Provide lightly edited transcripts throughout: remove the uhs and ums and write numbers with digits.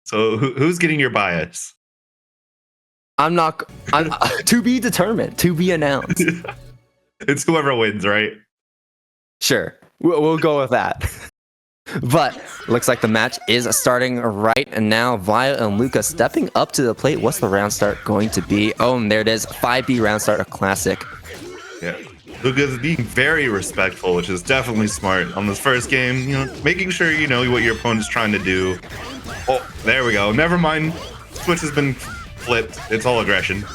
So who's getting your bias? I'm to be determined, to be announced. It's whoever wins, right? Sure, we'll go with that. But looks like the match is starting right now. Vile and Luca stepping up to the plate. What's the round start going to be? Oh, and there it is. 5B round start, a classic. Yeah. Luca's being very respectful, which is definitely smart on this first game. You know, making sure you know what your opponent's trying to do. Oh, there we go. Never mind. Switch has been flipped. It's all aggression.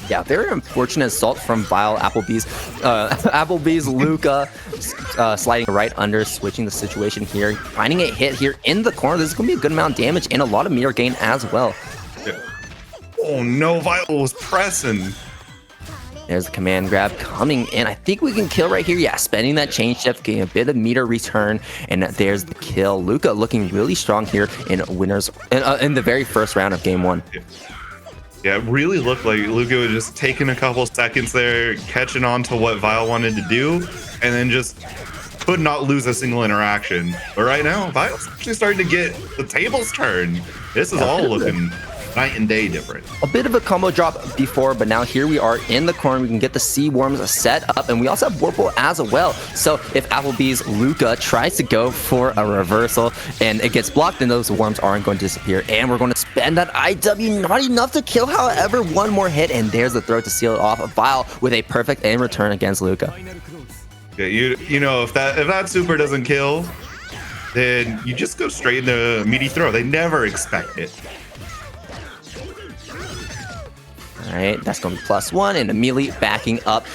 Yeah, very unfortunate assault from Vile. Applebee's Luca sliding right under, switching the situation here, finding a hit here in the corner. This is going to be a good amount of damage and a lot of meter gain as well. Yeah. Oh no, Vile was pressing. There's the command grab coming in. I think we can kill right here. Yeah, spending that chain shift, getting a bit of meter return, and there's the kill. Luca looking really strong here in winners in the very first round of game 1. Yeah, it really looked like Luca was just taking a couple seconds there, catching on to what Vile wanted to do, and then just could not lose a single interaction. But right now, Vile's actually starting to get the tables turned. This is all looking night and day different. A bit of a combo drop before, but now here we are in the corner. We can get the sea worms set up, and we also have Warple as well. So if Applebee's Luca tries to go for a reversal and it gets blocked, then those worms aren't going to disappear. And we're going to spend that IW, not enough to kill. However, one more hit, and there's the throw to seal it off. Vile with a perfect aim return against Luca. Yeah, you know, if that super doesn't kill, then you just go straight into meaty throw. They never expect it. All right, that's going to be +1 and immediately backing up.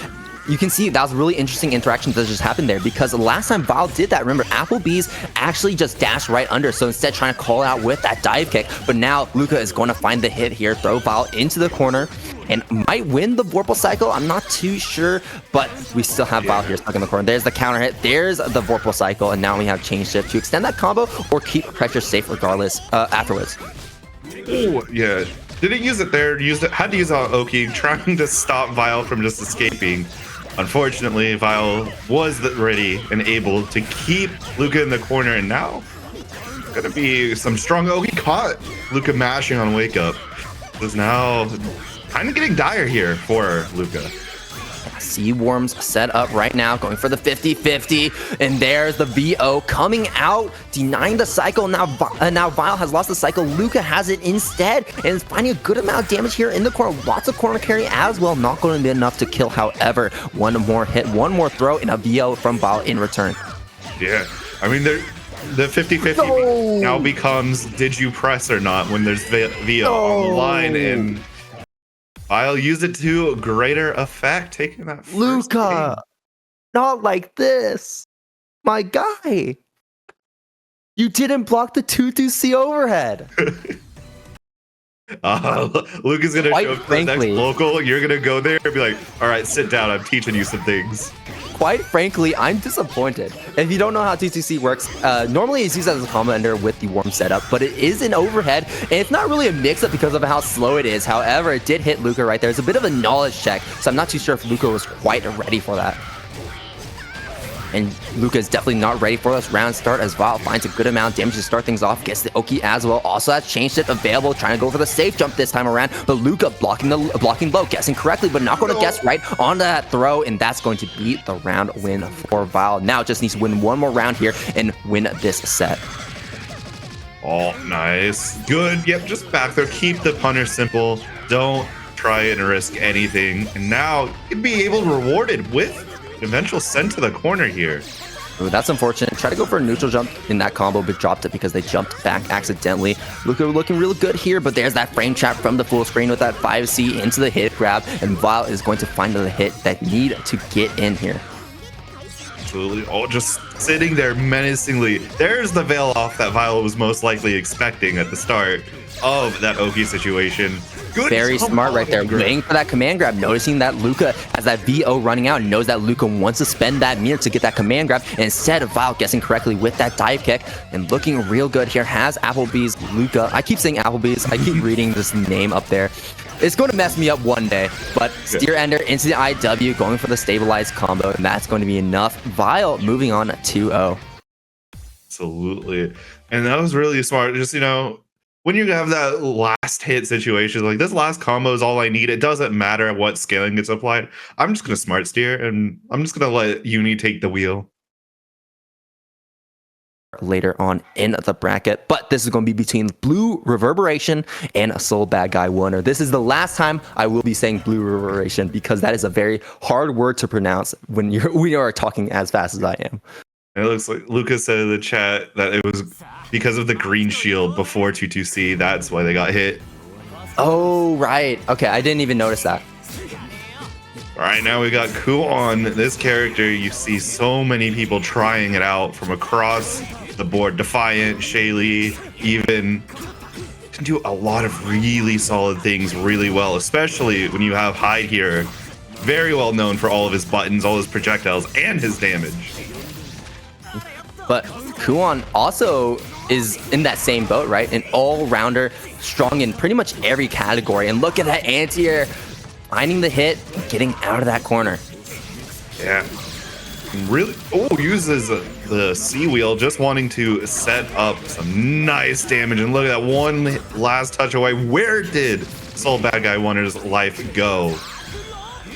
You can see that was really interesting interactions that just happened there, because the last time Vile did that, remember, Applebee's actually just dashed right under, so instead trying to call out with that dive kick, but now Luca is going to find the hit here, throw Vile into the corner, and might win the Vorpal cycle. I'm not too sure, but we still have Vile here stuck in the corner. There's the counter hit, there's the Vorpal cycle, and now we have chain shift to extend that combo or keep pressure safe regardless afterwards. Ooh, yeah. Didn't use it there, had to use it on Oki, trying to stop Vile from just escaping. Unfortunately, Vile was ready and able to keep Luca in the corner, and now gonna be some strong Oki caught Luca mashing on wake up. Is now kind of getting dire here for Luca. Sea Worms set up right now, going for the 50-50, and there's the VO coming out, denying the cycle. Now Vile has lost the cycle. Luca has it instead, and is finding a good amount of damage here in the corner. Lots of corner carry as well. Not going to be enough to kill. However, one more hit, one more throw, and a VO from Vile in return. Yeah, I mean, the 50-50 now becomes, did you press or not, when there's VO on the line, and Vile used it to greater effect, taking that first Luca, game. Not like this. My guy. You didn't block the 2-2C overhead. Luca's going to show up to the next local. You're going to go there and be like, all right, sit down. I'm teaching you some things. Quite frankly, I'm disappointed. If you don't know how 2-2C works, normally it's used as a combo ender with the worm setup, but it is an overhead, and it's not really a mix-up because of how slow it is. However, it did hit Luca right there. It's a bit of a knowledge check, so I'm not too sure if Luca was quite ready for that. And Luca is definitely not ready for this round start, as Vile finds a good amount of damage to start things off. Gets the Oki as well. Also has chain shift available, trying to go for the safe jump this time around. But Luca blocking low, guessing correctly, but not going to guess right on that throw. And that's going to be the round win for Vile. Now just needs to win one more round here and win this set. Oh, nice. Good. Yep, just back there. Keep the punter simple. Don't try and risk anything. And now you'd be able to reward it with eventual send to the corner here. Ooh, that's unfortunate. Try to go for a neutral jump in that combo, but dropped it because they jumped back accidentally. Luca looking real good here, but there's that frame trap from the full screen with that 5C into the hit grab, and Vile is going to find the hit that need to get in here. Absolutely. Oh, just sitting there menacingly. There's the veil off that Vile was most likely expecting at the start of that Oki situation. Good. Very smart right there, waiting for that command grab, noticing that Luca has that VO running out and knows that Luca wants to spend that meter to get that command grab, and instead of Vile guessing correctly with that dive kick and looking real good here, has Applebee's Luca. I keep saying Applebee's, I keep reading this name up there. It's going to mess me up one day, but steer ender into the IW, going for the stabilized combo, and that's going to be enough. Vile moving on 2-0. Absolutely. And that was really smart. Just, you know, when you have that last hit situation, like this last combo is all I need. It doesn't matter what scaling gets applied. I'm just gonna smart steer and I'm just gonna let Uni take the wheel. Later on in the bracket, but this is going to be between Blue Reverberation and Soul Bad Guy Wonder. This is the last time I will be saying Blue Reverberation because that is a very hard word to pronounce when we are talking as fast as I am. It looks like Lucas said in the chat that it was because of the green shield before 22C. That's why they got hit. Oh, right. Okay, I didn't even notice that. All right, now we got Kuon. This character, you see so many people trying it out from across the board. Defiant, Shaylee, even can do a lot of really solid things really well, especially when you have Hyde here. Very well known for all of his buttons, all his projectiles, and his damage. But Kuon also is in that same boat, right? An all-rounder, strong in pretty much every category. And look at that anti-air, finding the hit, getting out of that corner. Yeah. Really, uses the C wheel, just wanting to set up some nice damage. And look at that one last touch away. Where did Soul Bad Guy Wonder's life go?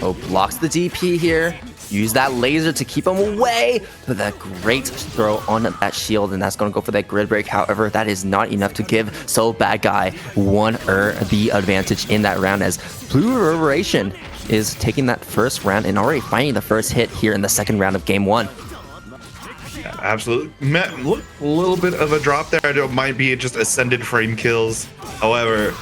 Oh, blocks the DP here. Use that laser to keep him away. But that great throw on that shield, and that's going to go for that grid break. However, that is not enough to give Soul Bad Guy the advantage in that round, as Blue Reverberation is taking that first round and already finding the first hit here in the second round of game one. Yeah, absolutely. Look, a little bit of a drop there. It might be just ascended frame kills. However,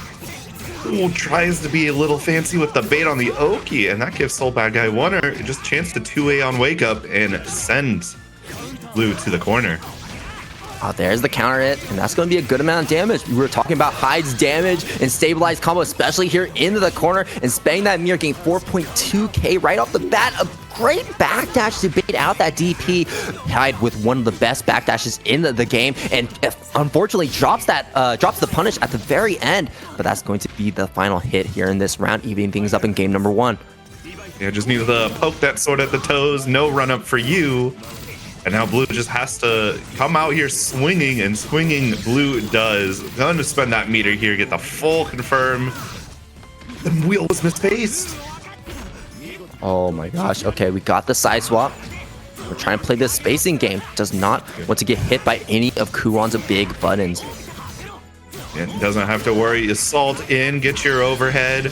tries to be a little fancy with the bait on the Oki, and that gives Soul Bad Guy Wonder just a chance to 2A on Wake Up and send Blue to the corner. Oh, there's the counter hit, and that's going to be a good amount of damage. We were talking about Hyde's damage and stabilized combo, especially here into the corner, and spending that mirror, getting 4.2k right off the bat. A great backdash to bait out that DP. Hyde with one of the best backdashes in the game, and unfortunately drops the punish at the very end. But that's going to be the final hit here in this round, evening things up in game number one. Yeah, just need to poke that sword at the toes. No run up for you. And now Blue just has to come out here swinging, and swinging Blue does. Going to spend that meter here, get the full confirm. The wheel was misspaced. Oh my gosh. Okay, we got the side swap. We're trying to play this spacing game. Does not want to get hit by any of Kuon's big buttons. It doesn't have to worry. Assault in, get your overhead,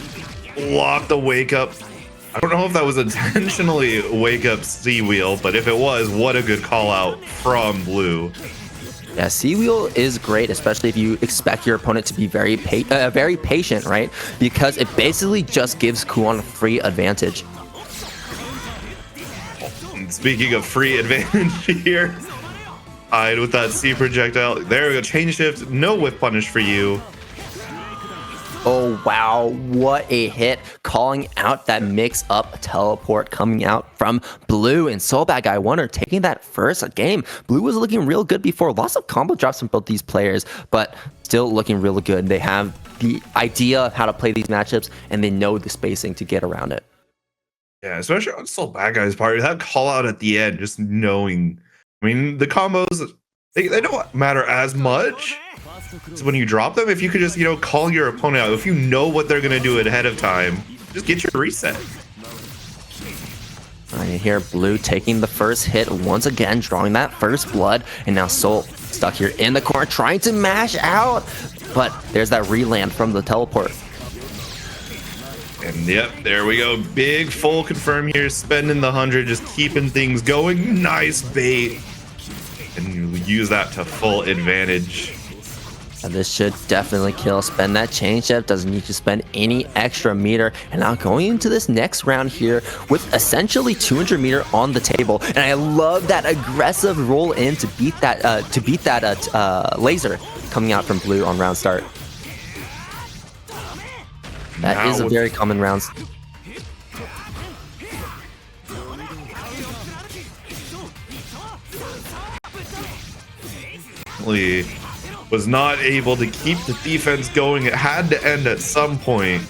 block the Wake Up. I don't know if that was intentionally Wake Up C wheel, but if it was, what a good call out from Blue. Yeah, C wheel is great, especially if you expect your opponent to be very patient, right? Because it basically just gives Kuon a free advantage. Speaking of free advantage here, Hyde with that C projectile. There we go, chain shift, no whip punish for you. Oh, wow. What a hit. Calling out that mix-up teleport coming out from Blue, and Soul Bad Guy Wonder taking that first game. Blue was looking real good before. Lots of combo drops from both these players, but still looking real good. They have the idea of how to play these matchups, and they know the spacing to get around it. Yeah, especially on Soul Bad Guy's part. That call out at the end, just knowing. I mean, the combos, they don't matter as much. So when you drop them, if you could just, call your opponent out, if you know what they're going to do ahead of time, just get your reset. All right, here Blue taking the first hit once again, drawing that first blood, and now Soul stuck here in the corner trying to mash out, but there's that reland from the teleport. And yep, there we go. Big full confirm here, spending the 100, just keeping things going. Nice bait. And you use that to full advantage. And this should definitely kill. Spend that chain shift. Doesn't need to spend any extra meter. And now going into this next round here with essentially 200 meter on the table. And I love that aggressive roll in to beat that laser coming out from Blue on round start. That is a very common round. Was not able to keep the defense going. It had to end at some point.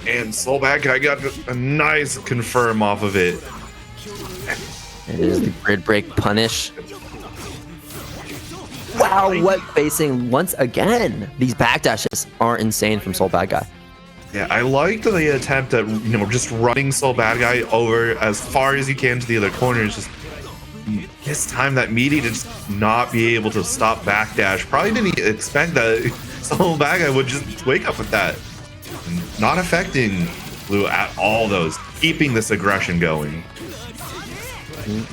And Soul Bad Guy got a nice confirm off of it. It is the grid break punish. Wow, what facing once again. These backdashes are insane from Soul Bad Guy. Yeah, I liked the attempt at, just running Soul Bad Guy over as far as you can to the other corners. Just this time that meaty to just not be able to stop backdash. Probably didn't expect that Soul Bad Guy would just wake up with that. Not affecting Blue at all, those keeping this aggression going.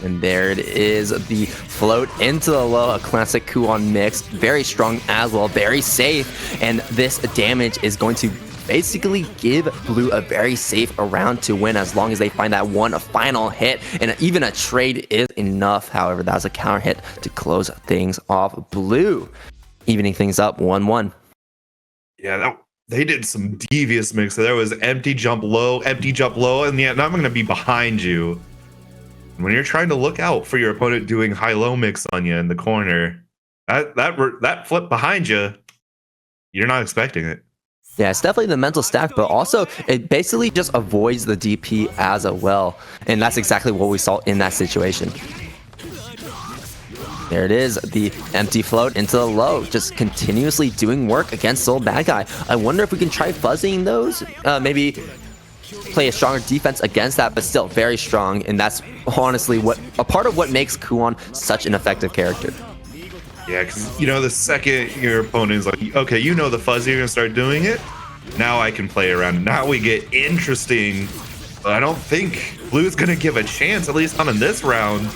And there it is, the float into the low, a classic Kuon mix, very strong as well, very safe, and this damage is going to basically give Blue a very safe round to win as long as they find that one final hit, and even a trade is enough. However, that was a counter hit to close things off. Blue evening things up 1-1. Yeah, they did some devious mix. There was empty jump low, and yeah, now I'm going to be behind you. When you're trying to look out for your opponent doing high-low mix on you in the corner, that flip behind you, you're not expecting it. Yeah, it's definitely the mental stack, but also it basically just avoids the DP as well. And that's exactly what we saw in that situation. There it is, the empty float into the low, just continuously doing work against Soul Bad Guy. I wonder if we can try fuzzing those, maybe play a stronger defense against that, but still very strong. And that's honestly a part of what makes Kuon such an effective character. Yeah, because the second your opponent's like, okay, the fuzzy, you're gonna start doing it. Now I can play around. Now we get interesting. But I don't think Blue's gonna give a chance, at least not in this round.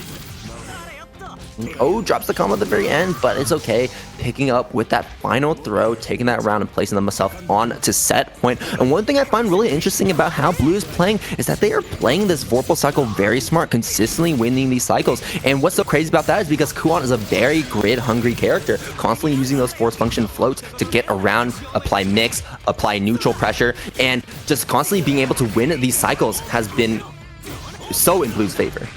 Oh, drops the combo at the very end, but it's okay. Picking up with that final throw, taking that round and placing themselves on to set point. And one thing I find really interesting about how Blue is playing is that they are playing this Vorpal cycle very smart, consistently winning these cycles. And what's so crazy about that is because Kuon is a very grid-hungry character, constantly using those force function floats to get around, apply mix, apply neutral pressure, and just constantly being able to win these cycles has been so in Blue's favor.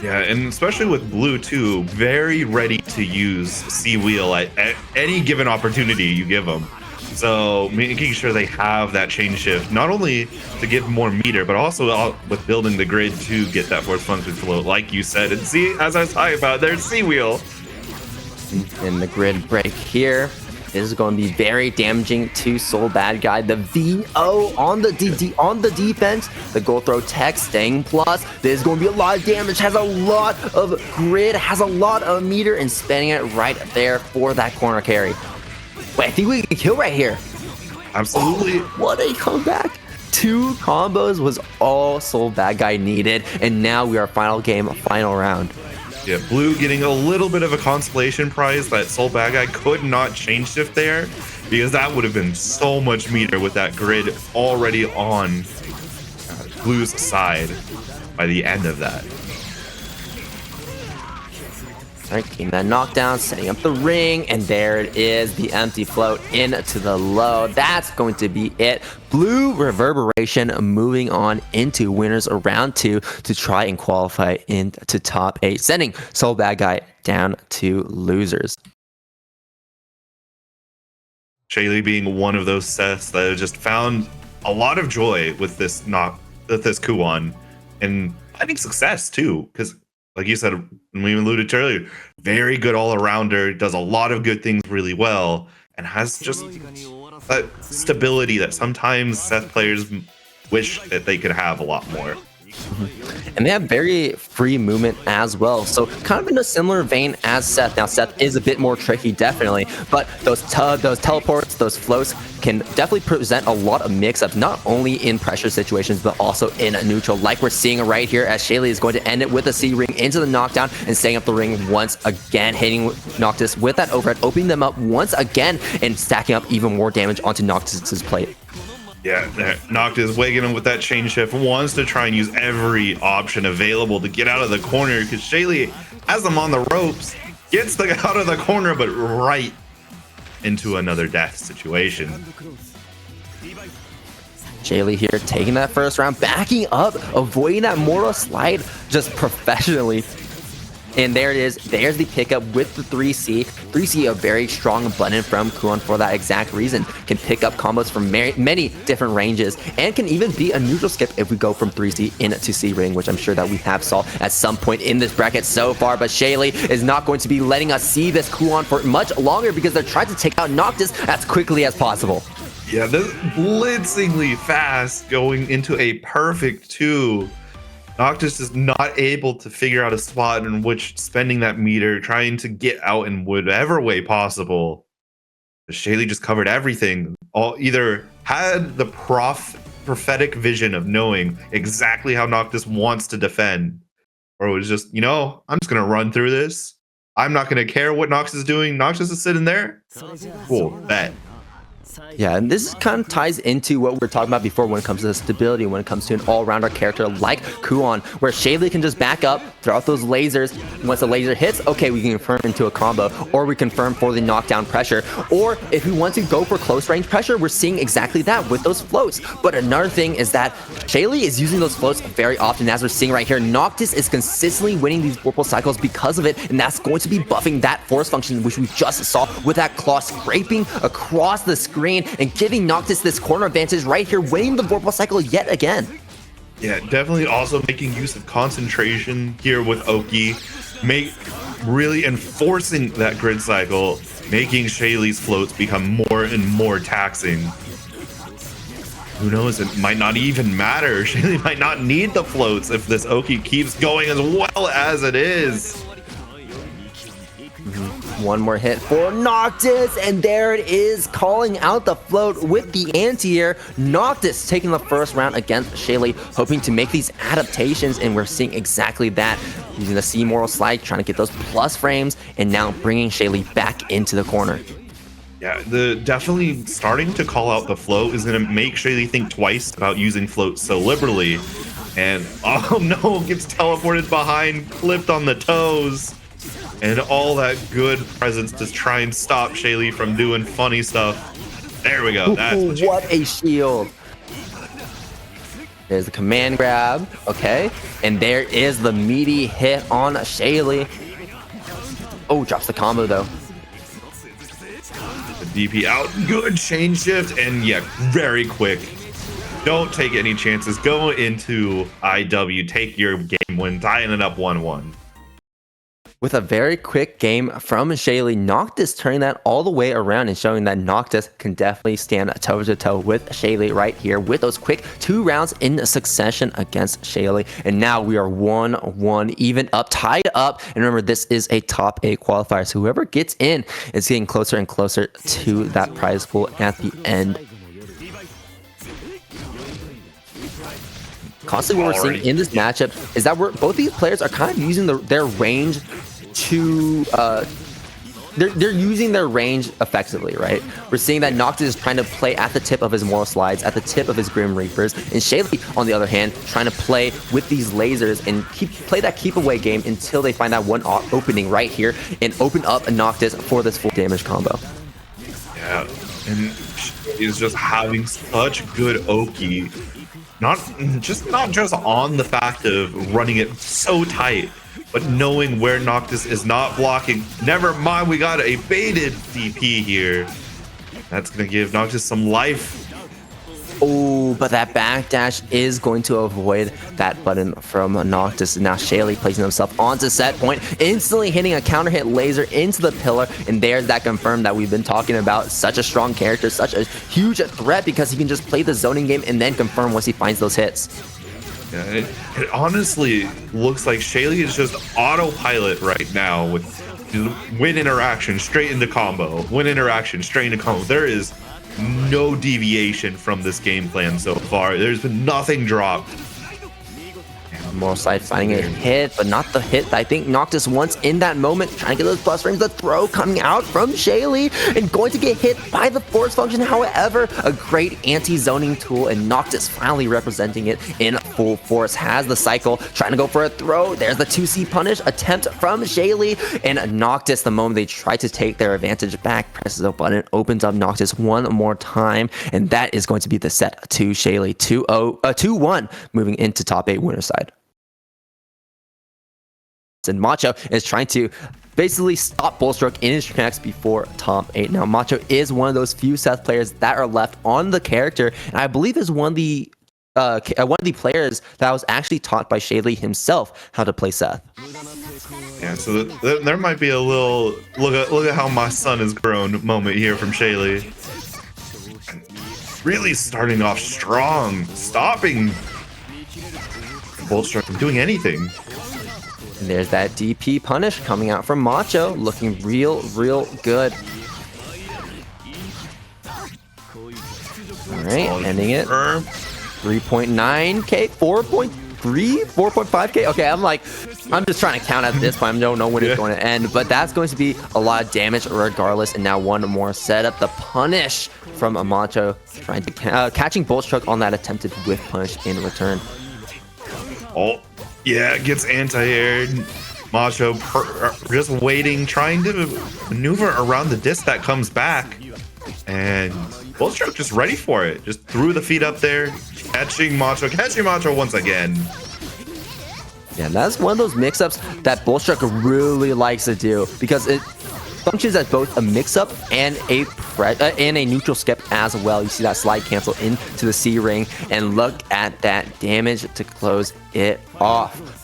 Yeah, and especially with Blue too, very ready to use C-Wheel at any given opportunity you give them. So making sure they have that chain shift, not only to give more meter, but also with building the grid to get that force function float, like you said. And see, as I was talking about, there's C-Wheel. In the grid break here. This is going to be very damaging to Soul Bad Guy. The VO on the defense. The gold throw tech staying plus. This is going to be a lot of damage. Has a lot of grid. Has a lot of meter and spending it right there for that corner carry. Wait, I think we can kill right here. Absolutely. Oh, what a comeback. 2 combos was all Soul Bad Guy needed. And now we are final game, final round. Yeah, Blue getting a little bit of a consolation prize that Soul Bad Guy could not change shift there, because that would have been so much meter with that grid already on Blue's side by the end of that. All right, getting that knockdown, setting up the ring, and there it is, the empty float into the low. That's going to be it. Blue Reverberation moving on into winners round 2 to try and qualify into top 8, sending Soul Bad Guy down to losers. Shaylee being one of those sets that have just found a lot of joy with this Kuon, and I think success too, because like you said, and we alluded to earlier, very good all-arounder, does a lot of good things really well, and has just that stability that sometimes Seth players wish that they could have a lot more. And they have very free movement as well, so kind of in a similar vein as Seth. Now Seth is a bit more tricky, definitely, but those teleports, those floats can definitely present a lot of mix-ups, not only in pressure situations but also in a neutral, like we're seeing right here as Shaylee is going to end it with a C-ring into the knockdown and staying up the ring once again, hitting Noctis with that overhead, opening them up once again and stacking up even more damage onto Noctis's plate. Yeah, Noctis waking him with that chain shift, wants to try and use every option available to get out of the corner, because Shaylee has him on the ropes, gets out of the corner, but right into another death situation. Shaylee here taking that first round, backing up, avoiding that mortal slide just professionally. And there it is. There's the pickup with the 3C. 3C, a very strong button from Kuon for that exact reason. Can pick up combos from many different ranges and can even be a neutral skip if we go from 3C into C ring, which I'm sure that we have saw at some point in this bracket so far. But Shaylee is not going to be letting us see this Kuon for much longer because they're trying to take out Noctis as quickly as possible. Yeah, this blitzingly fast going into a perfect 2. Noctis is not able to figure out a spot in which spending that meter, trying to get out in whatever way possible. Shaylee just covered everything. Either had the prophetic vision of knowing exactly how Noctis wants to defend, or it was just, I'm just going to run through this. I'm not going to care what Nox is doing. Noctis is sitting there. Cool, bet. Yeah, and this kind of ties into what we were talking about before when it comes to the stability, when it comes to an all-rounder character like Kuon, where Shaylee can just back up, throw out those lasers. Once the laser hits, okay, we can confirm into a combo, or we confirm for the knockdown pressure. Or if we want to go for close range pressure, we're seeing exactly that with those floats. But another thing is that Shaylee is using those floats very often, as we're seeing right here. Noctis is consistently winning these Whirlpool cycles because of it, and that's going to be buffing that force function, which we just saw with that claw scraping across the screen and giving Noctis this corner advantage right here, winning the Vorpal cycle yet again. Yeah, definitely also making use of concentration here with Oki, really enforcing that grid cycle, making Shaylee's floats become more and more taxing. Who knows, it might not even matter. Shaylee might not need the floats if this Oki keeps going as well as it is. One more hit for Noctis, and there it is, calling out the float with the anti-air. Noctis taking the first round against Shaylee, hoping to make these adaptations, and we're seeing exactly that. Using the C-Moral slide, trying to get those plus frames, and now bringing Shaylee back into the corner. Yeah, definitely starting to call out the float is going to make Shaylee think twice about using float so liberally. And, oh no, gets teleported behind, clipped on the toes. And all that good presence to try and stop Shaylee from doing funny stuff. There we go. That's what a shield. There's the command grab. Okay. And there is the meaty hit on Shaylee. Oh, drops the combo though. The DP out. Good chain shift. And yeah, very quick. Don't take any chances. Go into IW. Take your game win. Tying it up 1-1. With a very quick game from Shaylee, Noctis turning that all the way around and showing that Noctis can definitely stand toe-to-toe with Shaylee right here with those quick 2 rounds in succession against Shaylee. And now we are 1-1, even up, tied up. And remember, this is a top 8 qualifier, so whoever gets in is getting closer and closer to that prize pool at the end. Constantly what we're seeing in this matchup is that both these players are kind of using their range to they're using their range effectively, right? We're seeing that Noctis is trying to play at the tip of his Moral Slides, at the tip of his Grim Reapers, and Shaylee, on the other hand, trying to play with these lasers and play that keep away game until they find that one opening right here and open up a Noctis for this full damage combo. Yeah, and he's just having such good Oki. Not just on the fact of running it so tight, but knowing where Noctis is not blocking. Never mind, we got a baited DP here. That's going to give Noctis some life. Oh, but that backdash is going to avoid that button from Noctis. Now Shaylee placing himself onto set point, instantly hitting a counter hit laser into the pillar, and there's that confirm that we've been talking about. Such a strong character, such a huge threat because he can just play the zoning game and then confirm once he finds those hits. Yeah, it honestly looks like Shaylee is just autopilot right now with win interaction straight into combo, win interaction straight into combo. There is no deviation from this game plan so far. There's been nothing dropped. Moral Slide finding a hit, but not the hit I think Noctis wants in that moment. Trying to get those plus frames. The throw coming out from Shaylee and going to get hit by the force function. However, a great anti-zoning tool, and Noctis finally representing it in full force. Has the cycle, trying to go for a throw. There's the 2C punish attempt from Shaylee, and Noctis, the moment they try to take their advantage back, presses a button, opens up Noctis one more time, and that is going to be the set to Shaylee. 2-1 moving into top 8 winner side. and Macho is trying to basically stop Bullstruck in his connects before top 8. Now, Macho is one of those few Seth players that are left on the character, and I believe is one of the players that was actually taught by Shaylee himself how to play Seth. Yeah, so there might be a little look at how my son has grown moment here from Shaylee. Really starting off strong, stopping Bullstruck from doing anything. And there's that DP punish coming out from Macho, looking real good. All right, ending it. 3.9k, 4.3, 4.5k. Okay, I'm just trying to count at this point. I don't know when it's going to end, but that's going to be a lot of damage regardless. And now one more setup, the punish from Macho, trying to catching Bullstruck on that attempted whiff punish in return. Oh, yeah, gets anti-aired. Macho just waiting, trying to maneuver around the disc that comes back. And Bullstruck just ready for it. Just threw the feet up there, catching Macho once again. Yeah, that's one of those mix-ups that Bullstruck really likes to do because it functions as both a mix-up and a neutral skip as well. You see that slide cancel into the C ring, and look at that damage to close it off.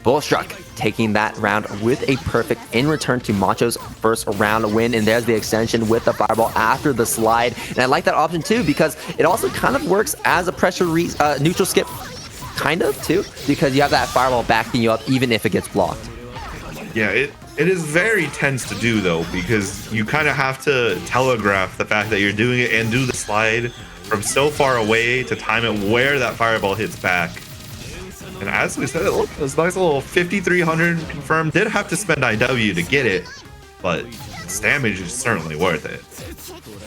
Bullstruck taking that round with a perfect in return to Macho's first round win, and there's the extension with the fireball after the slide. And I like that option too because it also kind of works as a pressure neutral skip, kind of too, because you have that fireball backing you up even if it gets blocked. Yeah, it is very tense to do though, because you kind of have to telegraph the fact that you're doing it and do the slide from so far away to time it where that fireball hits back. And as we said, it looked this nice little 5,300 confirmed. Did have to spend IW to get it, but its damage is certainly worth it.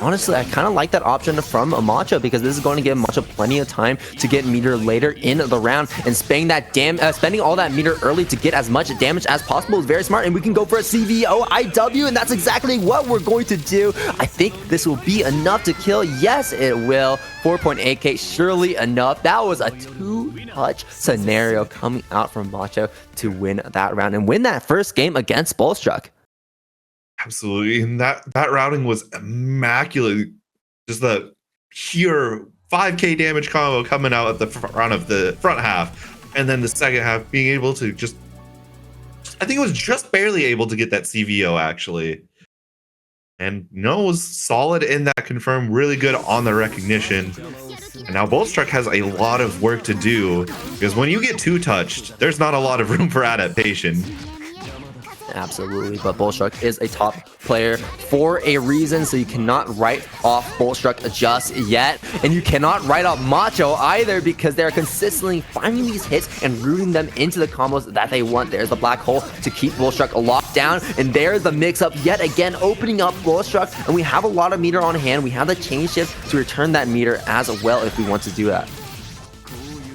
Honestly, I kind of like that option from Macho because this is going to give Macho plenty of time to get meter later in the round, and spending all that meter early to get as much damage as possible is very smart. And we can go for a CVO IW, and that's exactly what we're going to do. I think this will be enough to kill. Yes, it will. 4.8k, surely enough. That was a two-touch scenario coming out from Macho to win that round and win that first game against Bullstruck. Absolutely, and that routing was immaculate. Just the pure 5k damage combo coming out at the front of the front half, and then the second half being able to I think it was just barely able to get that CVO actually. And no, it was solid in that confirm, really good on the recognition. And now Bullstruck has a lot of work to do, because when you get two-touched, there's not a lot of room for adaptation. Absolutely, but Bullstruck is a top player for a reason, so you cannot write off Bullstruck just yet, and you cannot write off Macho either because they're consistently finding these hits and rooting them into the combos that they want. There's the black hole to keep Bullstruck locked down, and there's the mix-up yet again, opening up Bullstruck, and we have a lot of meter on hand. We have the chain shift to return that meter as well if we want to do that.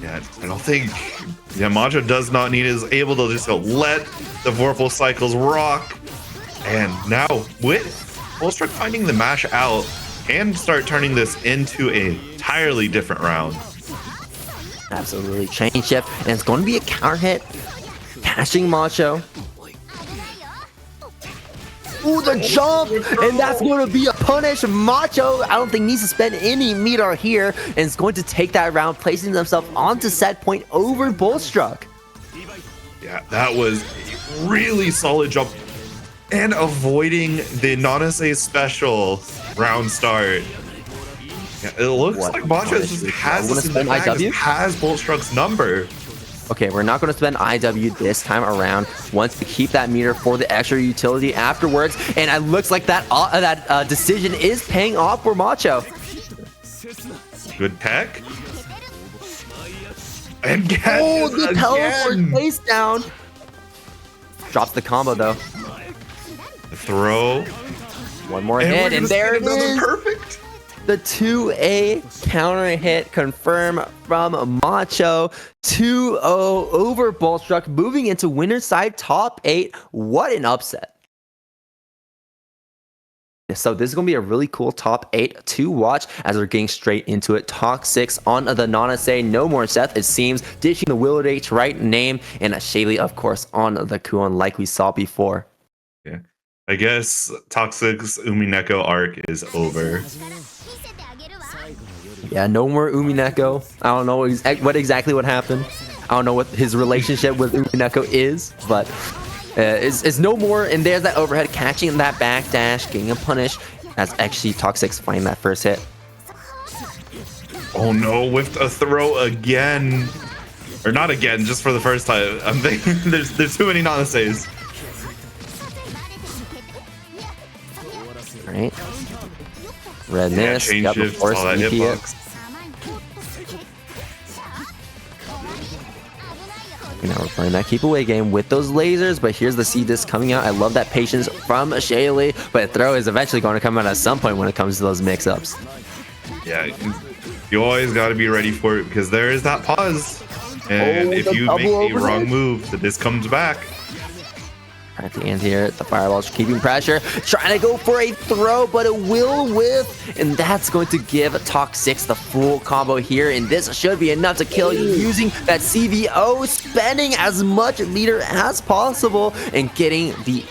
Yeah, I don't think Macho does not need is able to just let the Vorpal cycles rock. And now with Bullstruck finding the mash out, and start turning this into an entirely different round. Absolutely, chain shift, and it's going to be a counter hit, catching Macho. Ooh, the jump, and that's going to be a punish. Macho, I don't think needs to spend any meter here, and it's going to take that round, placing themselves onto set point over Bullstruck. Yeah, that was a really solid jump, and avoiding the non-SA special round start. Yeah, it looks like Macho just has this in the bag, has Bullstruck's number. Okay, we're not going to spend IW this time around. Once we keep that meter for the extra utility afterwards, and it looks like that decision is paying off for Macho. Good tech. And oh, the teleport face down. Drops the combo though. The throw. One more hit, and there it is. Perfect. The 2A counter hit confirm from Macho. 2-0 over Bullstruck, moving into winner's side top 8. What an upset. So this is going to be a really cool top 8 to watch as we're getting straight into it. Toxic on the Nanase, no more Seth, it seems, ditching the Will H right name, and Shaylee, of course, on the Kuon like we saw before. Yeah, I guess Toxic's Umineko arc is over. Yeah, no more Umineko. I don't know what exactly what happened. I don't know what his relationship with Umineko is, but it's no more. And there's that overhead, catching that backdash, getting a punish, as actually Toxic's finding that first hit. Oh no, whiffed a throw again. Or not again, just for the first time. I'm thinking there's too many Nanases. Right. Redness. Yeah, change shift, all that hitbox. Now we're playing that keep away game with those lasers, but here's the C disc coming out. I love that patience from Shaylee, but throw is eventually going to come out at some point when it comes to those mix-ups. Yeah, you always got to be ready for it because there is that pause. And if you make a wrong move, the disc comes back. At the end here, the fireball's keeping pressure, trying to go for a throw, but it will whiff, and that's going to give Toxic the full combo here, and this should be enough to kill you using that CVO, spending as much meter as possible, and getting the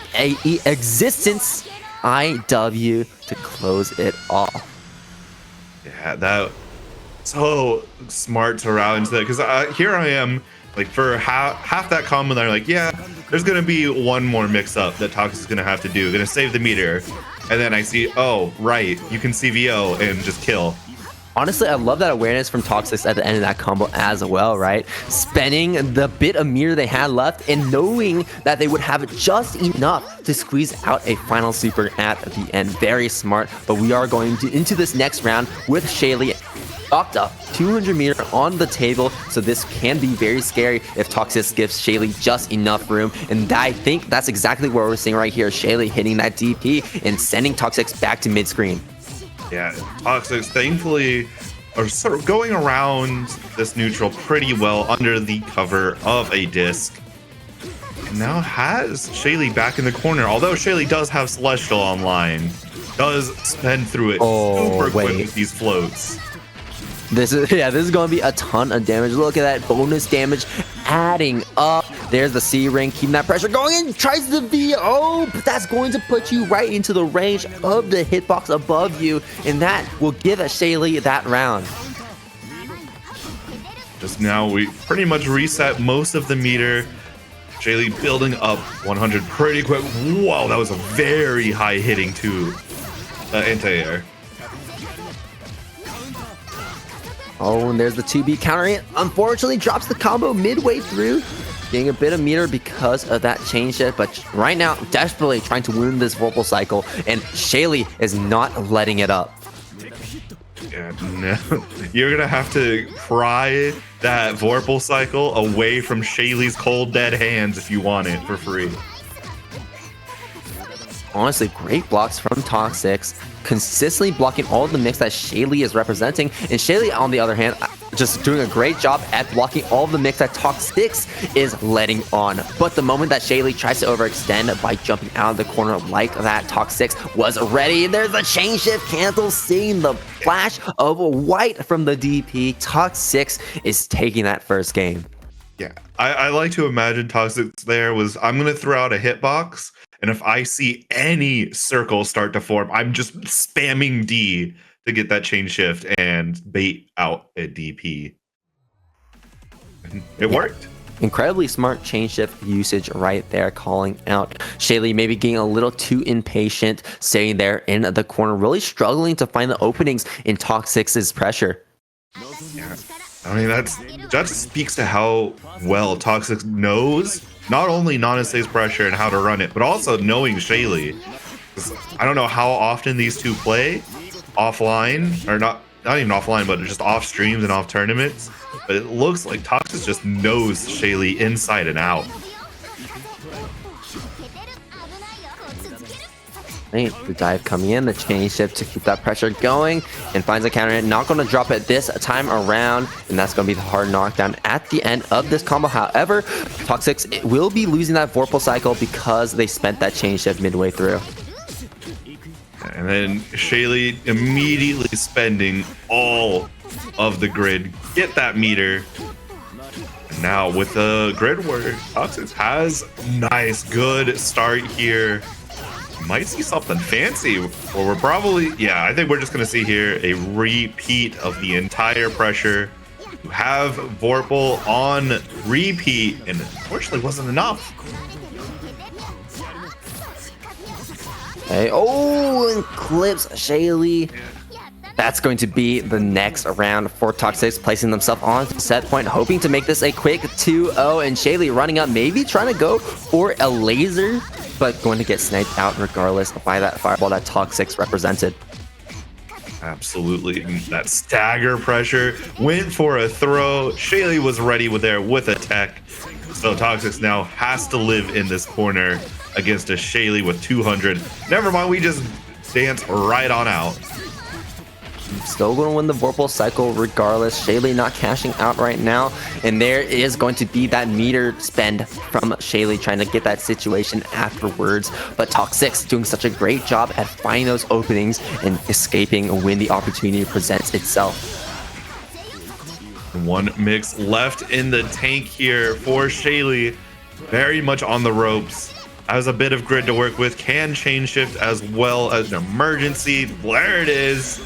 Existence IW to close it off. Yeah, that so smart to route into that, because here I am, like for half that combo, they're like, yeah, there's gonna be one more mix-up that Toxic is gonna have to do, gonna save the meter, and then I see, oh right, you can CVO and just kill. Honestly, I love that awareness from Toxic at the end of that combo as well, right? Spending the bit of meter they had left and knowing that they would have just enough to squeeze out a final super at the end. Very smart, but we are going into this next round with Shaylee locked up 200 meter on the table, so this can be very scary if Toxic gives Shaylee just enough room, and I think that's exactly what we're seeing right here. Shaylee hitting that DP and sending Toxic back to mid-screen. Yeah, Toxic thankfully are sort of going around this neutral pretty well under the cover of a disc. And now has Shaylee back in the corner, although Shaylee does have Celestial online, does spend through it super quick with these floats. This is going to be a ton of damage. Look at that bonus damage adding up. There's the C ring, keeping that pressure going in. Tries the VO, but that's going to put you right into the range of the hitbox above you, and that will give Shaylee that round. Just now, we pretty much reset most of the meter. Shaylee building up 100 pretty quick. Whoa, that was a very high hitting too. Anti-air. Oh, and there's the 2B countering it. Unfortunately, drops the combo midway through, getting a bit of meter because of that chain shift. But right now, desperately trying to win this Vorpal cycle, and Shaylee is not letting it up. Yeah, no. You're gonna have to pry that Vorpal cycle away from Shaylee's cold dead hands if you want it for free. Honestly, great blocks from Toxic, consistently blocking all of the mix that Shaylee is representing. And Shaylee, on the other hand, just doing a great job at blocking all of the mix that Toxic is letting on. But the moment that Shaylee tries to overextend by jumping out of the corner like that, Toxic was ready. There's the chain shift cancel, seeing the flash of white from the DP. Toxic is taking that first game. Yeah, I like to imagine Toxic there was, I'm going to throw out a hitbox, and if I see any circles start to form, I'm just spamming D to get that chain shift and bait out a DP. It worked. Incredibly smart chain shift usage right there, calling out Shaylee maybe getting a little too impatient, staying there in the corner, really struggling to find the openings in Toxic's pressure. Yeah. I mean, that just speaks to how well Toxic knows not only Nanase's pressure and how to run it, but also knowing Shaylee. I don't know how often these two play offline, or not even offline, but just off streams and off tournaments. But it looks like Toxic just knows Shaylee inside and out. The dive coming in, the chain shift to keep that pressure going, and finds a counter hit. Not going to drop it this time around, and that's going to be the hard knockdown at the end of this combo. However, Toxic will be losing that Vorpal cycle because they spent that chain shift midway through. And then Shaylee immediately spending all of the grid. Get that meter. And now with the grid war, Toxic has nice, good start here. Might see something fancy, or we're probably, yeah, I think we're just gonna see here a repeat of the entire pressure. You have Vorpal on repeat, and unfortunately wasn't enough. Hey, oh, and clips Shaylee. That's going to be the next round for Toxic, placing themselves on set point, hoping to make this a quick 2-0, and Shaylee running up, maybe trying to go for a laser, but going to get sniped out regardless by that fireball that Toxic represented. Absolutely, that stagger pressure went for a throw. Shaylee was ready with a tech, so Toxic now has to live in this corner against a Shaylee with 200. Never mind, we just dance right on out. Still going to win the Vorpal cycle regardless. Shaylee not cashing out right now. And there is going to be that meter spend from Shaylee trying to get that situation afterwards. But Toxic's doing such a great job at finding those openings and escaping when the opportunity presents itself. One mix left in the tank here for Shaylee. Very much on the ropes. Has a bit of grid to work with. Can chain shift as well as an emergency. There it is.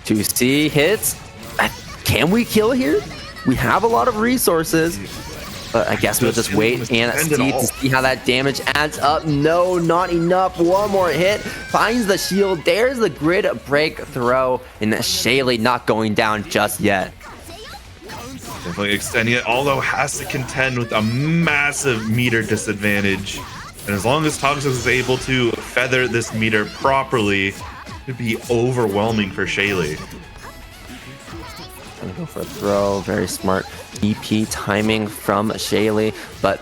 2C hits. Can we kill here? We have a lot of resources, but I guess we'll just wait and see how that damage adds up. No, not enough. One more hit. Finds the shield. There's the grid break throw, and Shaylee not going down just yet. Definitely extending it, although has to contend with a massive meter disadvantage. And as long as Toxic is able to feather this meter properly, it'd be overwhelming for Shaylee. Gonna go for a throw. Very smart EP timing from Shaylee, but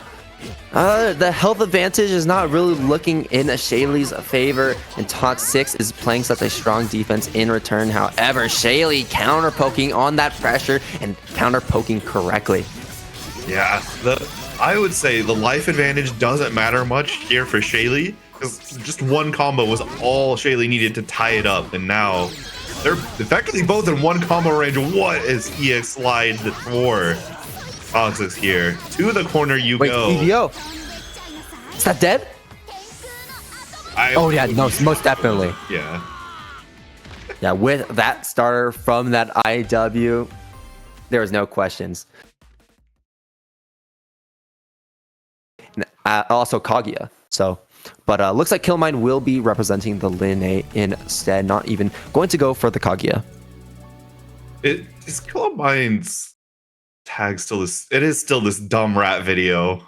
the health advantage is not really looking in Shaylee's favor, and Toxic is playing such a strong defense in return. However, Shaylee counter poking on that pressure and counter poking correctly. Yeah, I would say the life advantage doesn't matter much here for Shaylee, because just one combo was all Shaylee needed to tie it up, and now they're effectively both in one combo range. What is EX slide for Toxic here? To the corner you go. Wait, EVO. Is that dead? Oh yeah, no, most definitely. Yeah. Yeah, with that starter from that IW, there was no questions. Also Kaguya. So, but looks like Killmine will be representing the Lin instead, not even going to go for the Kaguya. Is Killmine's tag still this? It is still this dumb rat video.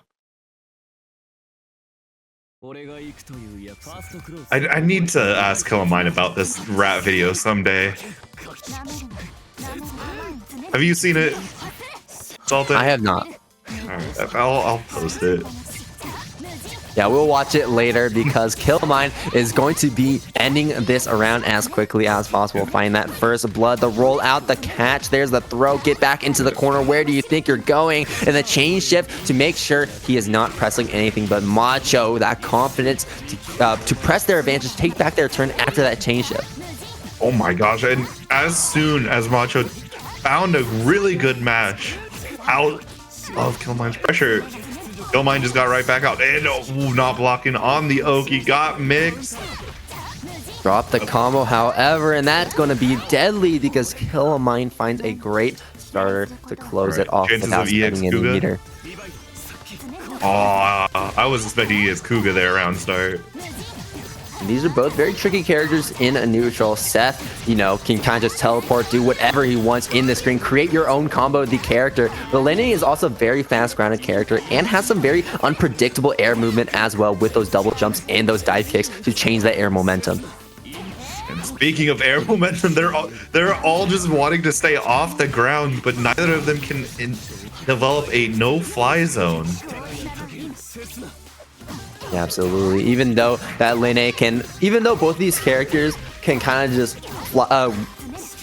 I need to ask Killmine about this rat video someday. Have you seen it, Salted? I have not. Alright, I'll post it. Yeah, we'll watch it later because Killmine is going to be ending this around as quickly as possible. Find that first blood, the roll out, the catch. There's the throw. Get back into the corner. Where do you think you're going? And the chain shift to make sure he is not pressing anything but Macho. That confidence to press their advantage, take back their turn after that chain shift. Oh my gosh. And as soon as Macho found a really good match out of Killmine's pressure, Killmine just got right back out. And not blocking on the Oki. Got mixed. Drop the combo, however, and that's going to be deadly because Killmine finds a great starter to close it off without spending any meter. Oh, I was expecting EX Kuga there around start. And these are both very tricky characters in a neutral. Seth, you know, can kind of just teleport, do whatever he wants in the screen, create your own combo with the character. But Lenny is also a very fast-grounded character and has some very unpredictable air movement as well with those double jumps and those dive kicks to change that air momentum. And speaking of air momentum, they're all just wanting to stay off the ground, but neither of them can develop a no-fly zone. Yeah, absolutely. Even though that Lene can, even though both these characters can kind of just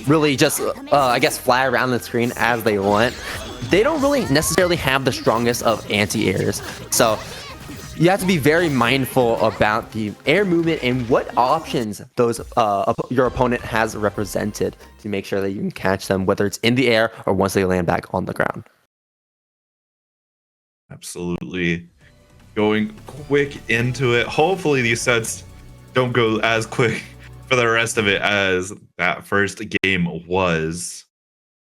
really just, I guess, fly around the screen as they want, they don't really necessarily have the strongest of anti-airs. So you have to be very mindful about the air movement and what options those your opponent has represented to make sure that you can catch them, whether it's in the air or once they land back on the ground. Absolutely. Going quick into it. Hopefully these sets don't go as quick for the rest of it as that first game was.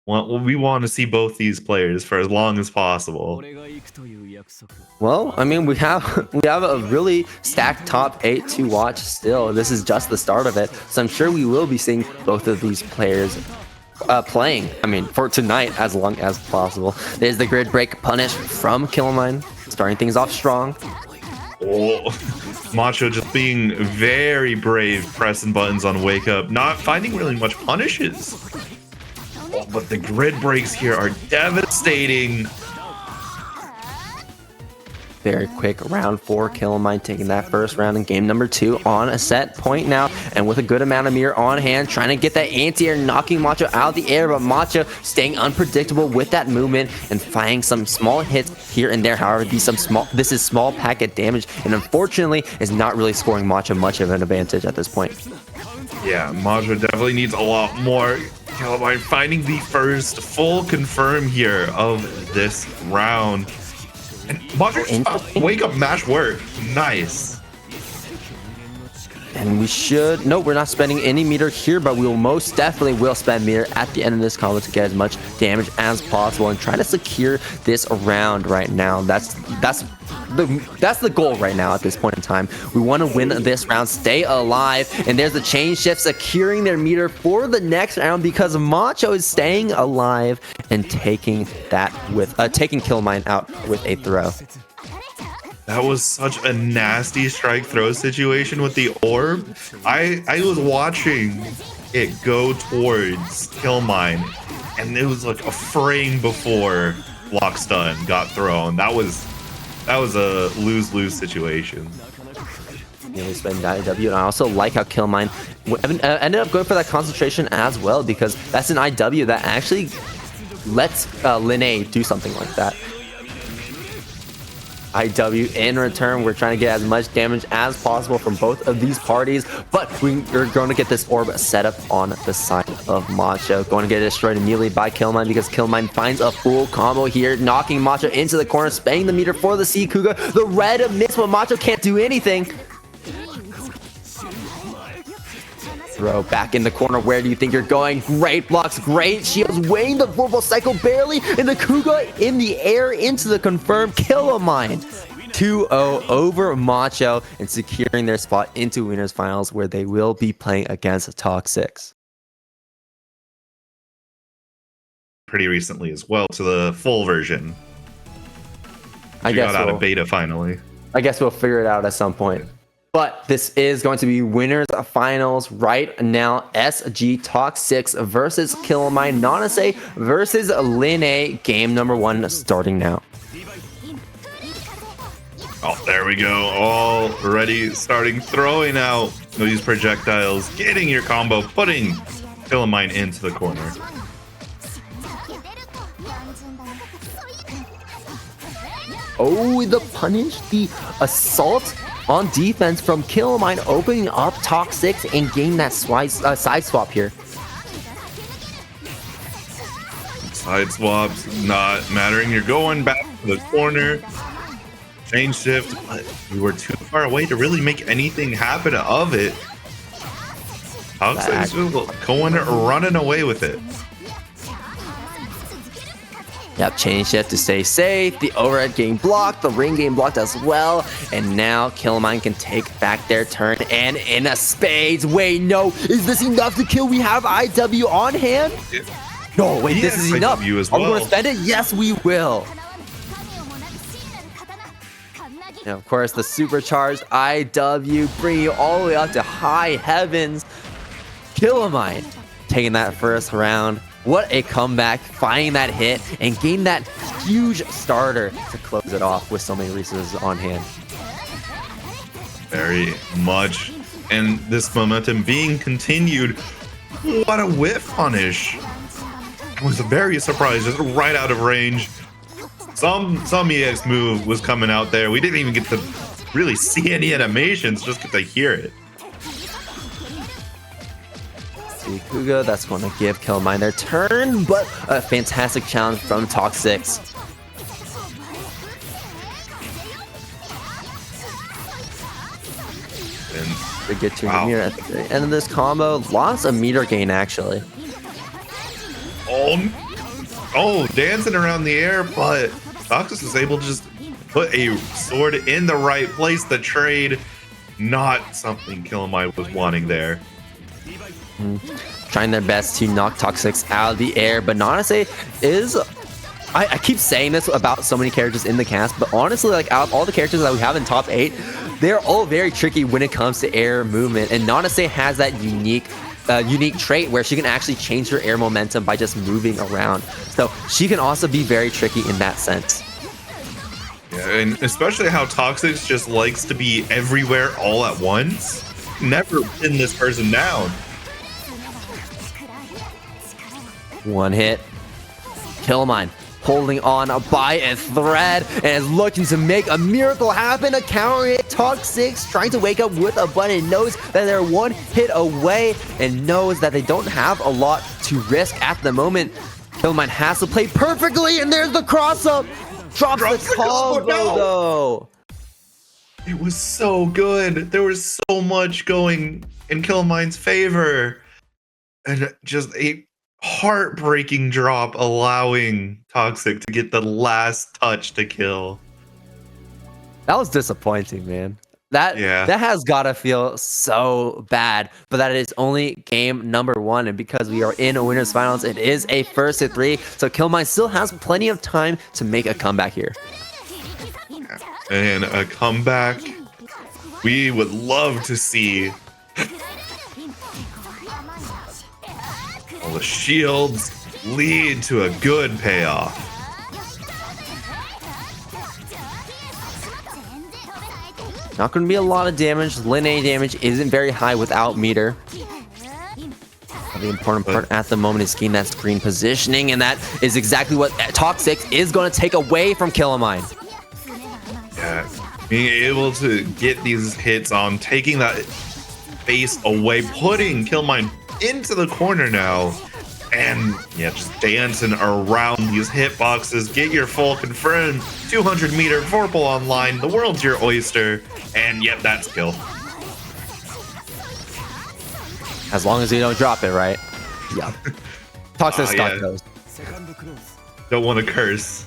Well, we want to see both these players for as long as possible. Well, I mean, we have a really stacked top 8 to watch still. This is just the start of it, so I'm sure we will be seeing both of these players playing. I mean, for tonight as long as possible. There's the grid break punish from Killmine, starting things off strong. Oh, Macho just being very brave, pressing buttons on wake up, not finding really much punishes. Oh, but the grid breaks here are devastating. Very quick round for Killmine, taking that first round in game number 2 on a set point now, and with a good amount of mirror on hand, trying to get that anti-air, knocking Macho out of the air, but Macho staying unpredictable with that movement and finding some small hits here and there. However, this is small packet damage, and unfortunately is not really scoring Macho much of an advantage at this point. Yeah, Macho definitely needs a lot more. Killmine finding the first full confirm here of this round. And Macho wake up mash work. Nice. And we should... No, we're not spending any meter here, but we will most definitely will spend meter at the end of this combo to get as much damage as possible and try to secure this round right now. That's the goal right now at this point in time. We want to win this round, stay alive, and there's the chain shift securing their meter for the next round because Macho is staying alive and taking that with taking Killmine out with a throw. That was such a nasty strike throw situation with the orb. I was watching it go towards Killmine, and it was like a frame before block stun got thrown. That was a lose-lose situation. Nearly spend IW, and I also like how Killmine ended up going for that concentration as well, because that's an IW that actually lets Linne do something like that. IW in return, we're trying to get as much damage as possible from both of these parties, but we're going to get this orb set up on the side of Macho. Going to get destroyed immediately by Killmine because Killmine finds a full combo here, knocking Macho into the corner, spending the meter for the C Kuga. The red miss, but Macho can't do anything. Throw back in the corner. Where do you think you're going? Great blocks, great shields, weighing the Vorpal cycle barely, and the Kuga in the air into the confirmed Killmine. 2-0 over Macho and securing their spot into winners finals, where they will be playing against Talk 6. Pretty recently as well to the full version. I guess got out of beta finally. I guess we'll figure it out at some point. But this is going to be winners finals right now. SG Talk 6 versus Killmine. Nanase versus Linne. Game number 1 starting now. Oh, there we go. Already starting throwing out these projectiles, getting your combo, putting Killmine into the corner. Oh, the punish, the assault on defense from Killmine, opening up Talk 6 and getting that side swap here. Side swaps not mattering. You're going back to the corner. Chain shift, but you were too far away to really make anything happen of it. Talk 6 going running away with it. Yep, chain shift to stay safe. The overhead getting blocked. The ring getting blocked as well. And now Killmine can take back their turn. And in a spades. Wait, no. Is this enough to kill? We have IW on hand? No, wait, this is enough. As well. Are we going to spend it? Yes, we will. And of course, the supercharged IW bringing you all the way up to high heavens. Killmine taking that first round. What a comeback, finding that hit and getting that huge starter to close it off with so many resources on hand. Very much. And this momentum being continued. What a whiff punish. I was very surprised, just right out of range. Some EX move was coming out there. We didn't even get to really see any animations, just because I hear it. Kuga, that's going to give Killmine their turn, but a fantastic challenge from Toxic. They get to the meter at the end of this combo. Lots of meter gain, actually. Oh, dancing around the air, but Toxic was able to just put a sword in the right place. The trade, not something Killmine was wanting there. Trying their best to knock Toxic out of the air, but Nanase is... I keep saying this about so many characters in the cast, but honestly, like out of all the characters that we have in top 8, they're all very tricky when it comes to air movement, and Nanase has that unique trait where she can actually change her air momentum by just moving around. So she can also be very tricky in that sense. Yeah, and especially how Toxic just likes to be everywhere all at once. Never pin this person down. One hit. Killmine holding on by a thread and is looking to make a miracle happen. A counter hit. Toxic trying to wake up with a button. Knows that they're one hit away and knows that they don't have a lot to risk at the moment. Killmine has to play perfectly, and there's the cross up. Drops the combo though. It was so good. There was so much going in Killmine's favor. And just a heartbreaking drop, allowing Toxic to get the last touch to kill. That was disappointing, man. That has gotta feel so bad, but that is only game number 1, and because we are in a winners finals, it is a first to 3, so Killmine still has plenty of time to make a comeback here. And a comeback we would love to see. All the shields lead to a good payoff. Not going to be a lot of damage. Lane A damage isn't very high without meter. The important part at the moment is getting that screen positioning, and that is exactly what Toxic is going to take away from Killmine. Yeah, being able to get these hits on, taking that face away, putting Killmine into the corner now, and yeah, just dancing around these hitboxes. Get your full confirmed 200 meter Vorpal online. The world's your oyster, and yep, that's kill. As long as you don't drop it, right? Yeah. Toxic stock goes. Don't want to curse.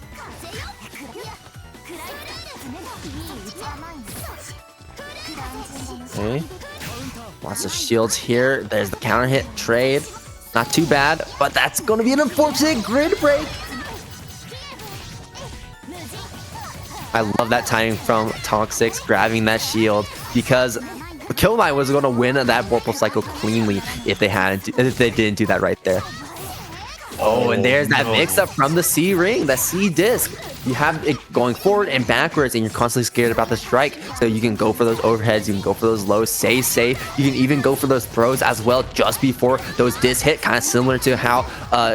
Okay. Lots of shields here. There's the counter hit trade. Not too bad, but that's going to be an unfortunate grid break. I love that timing from Toxic grabbing that shield, because Killmine was going to win that Vorpal cycle cleanly if they didn't do that right there. Oh, and there's that mix-up from the C ring, that C disc. You have it going forward and backwards, and you're constantly scared about the strike. So you can go for those overheads, you can go for those lows, stay safe. You can even go for those throws as well just before those disc hit, kind of similar to how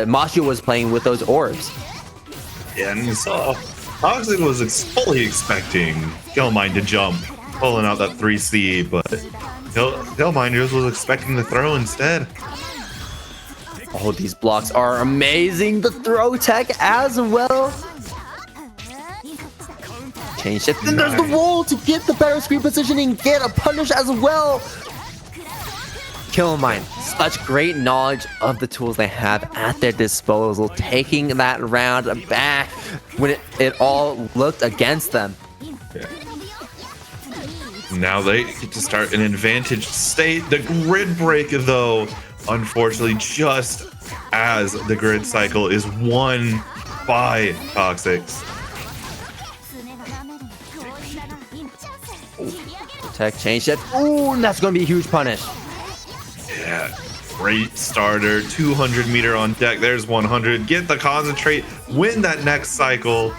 Mashu was playing with those orbs. Yeah, and you saw Toxic was fully expecting Killmine to jump, pulling out that 3C, but Killmine just was expecting the throw instead. Oh, these blocks are amazing. The throw tech as well. Chain shift. Then there's the roll to get the better screen positioning. Get a punish as well. Killmine, such great knowledge of the tools they have at their disposal. Taking that round back when it all looked against them. Yeah. Now they get to start an advantaged state. The grid break, though, unfortunately, just as the grid cycle is won by Toxics. Tech chain shift. Ooh, and that's going to be a huge punish. Yeah, great starter. 200 meter on deck. There's 100. Get the concentrate. Win that next cycle.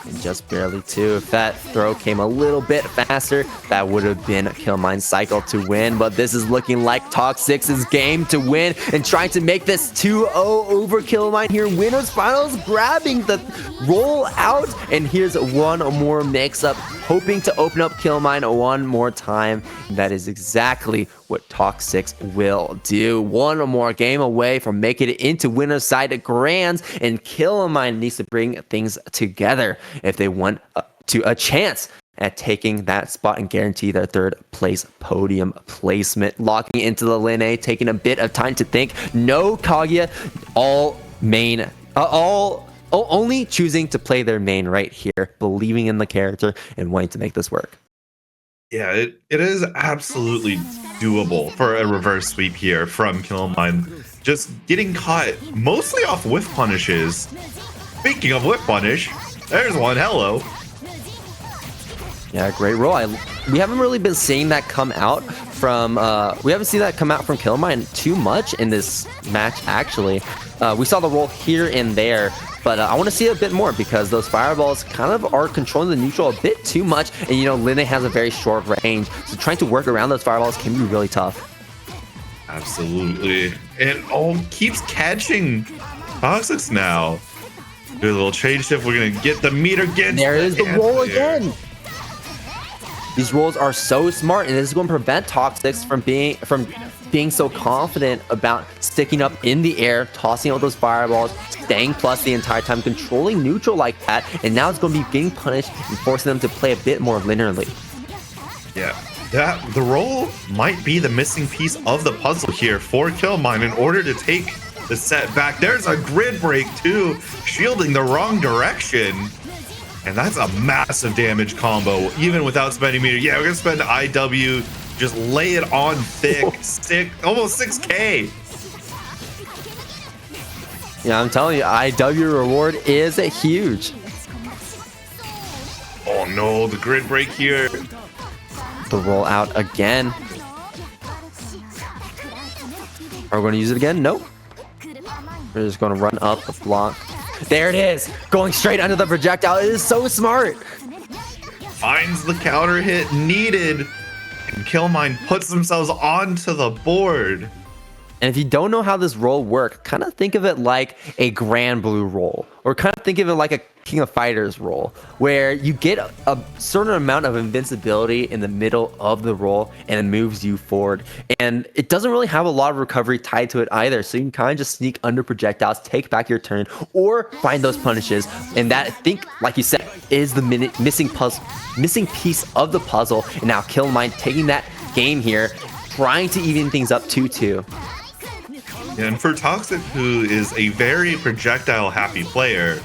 And just barely too. If that throw came a little bit faster, that would have been Killmine's cycle to win. But this is looking like Toxic's game to win and trying to make this 2-0 over Killmine here. Winners finals, grabbing the roll out. And here's one more mix-up. hoping to open up Killmine one more time. And that is exactly what Toxics will do. One more game away from making it into winner's side grands, and Killmine needs to bring things together if they want to a chance at taking that spot and guarantee their third place podium placement. Locking into the lane A, taking a bit of time to think. No Kaguya, all main, only choosing to play their main right here, believing in the character and wanting to make this work. Yeah, it is absolutely doable for a reverse sweep here from Killmine. Just getting caught mostly off whiff punishes. Speaking of whiff punish, there's one. Hello. Yeah, great roll. We haven't really been seeing that come out from Killmine too much in this match, actually. We saw the roll here and there, but I want to see a bit more because those fireballs kind of are controlling the neutral a bit too much, and you know, Linne has a very short range, so trying to work around those fireballs can be really tough. Absolutely. And keeps catching Toxics now. Do a little change shift. We're going to get the meter again. There is the roll again. These rolls are so smart, and this is going to prevent Toxics from being so confident about sticking up in the air, tossing out those fireballs, staying plus the entire time, controlling neutral like that, and now it's going to be getting punished and forcing them to play a bit more linearly. Yeah, the roll might be the missing piece of the puzzle here for Killmine in order to take the set back. There's a grid break too, shielding the wrong direction. And that's a massive damage combo, even without spending meter. Yeah, we're gonna spend IW, just lay it on thick, almost 6K. Yeah, I'm telling you, IW reward is huge. Oh no, the grid break here. The roll out again. Are we going to use it again? Nope. We're just going to run up the block. There it is, going straight under the projectile. It is so smart. Finds the counter hit needed, and Killmine puts themselves onto the board. And if you don't know how this roll works, kind of think of it like a Grand Blue roll, or kind of think of it like a King of Fighters roll, where you get a certain amount of invincibility in the middle of the roll and it moves you forward. And it doesn't really have a lot of recovery tied to it either, so you can kind of just sneak under projectiles, take back your turn, or find those punishes. And that, I think, like you said, is the missing piece of the puzzle. And now Killmine taking that game here, trying to even things up 2-2. And for Toxic, who is a very projectile happy player,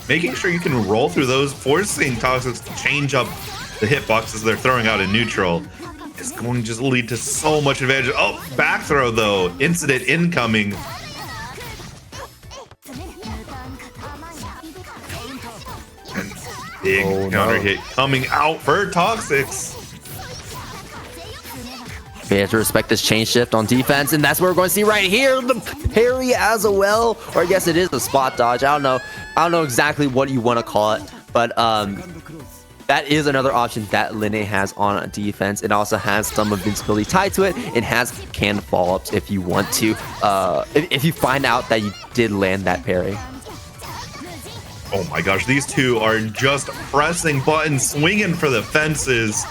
making sure you can roll through those, forcing Toxics to change up the hitboxes they're throwing out in neutral, is going to just lead to so much advantage. Oh, back throw though. Incident incoming. And big counter hit coming out for Toxics. We have to respect this chain shift on defense, and that's what we're going to see right here. The parry as well, or I guess it is a spot dodge. I don't know exactly what you want to call it, but that is another option that Linne has on defense. It also has some invincibility tied to it. It has canned follow-ups if you want to, if you find out that you did land that parry. Oh my gosh, these two are just pressing buttons, swinging for the fences.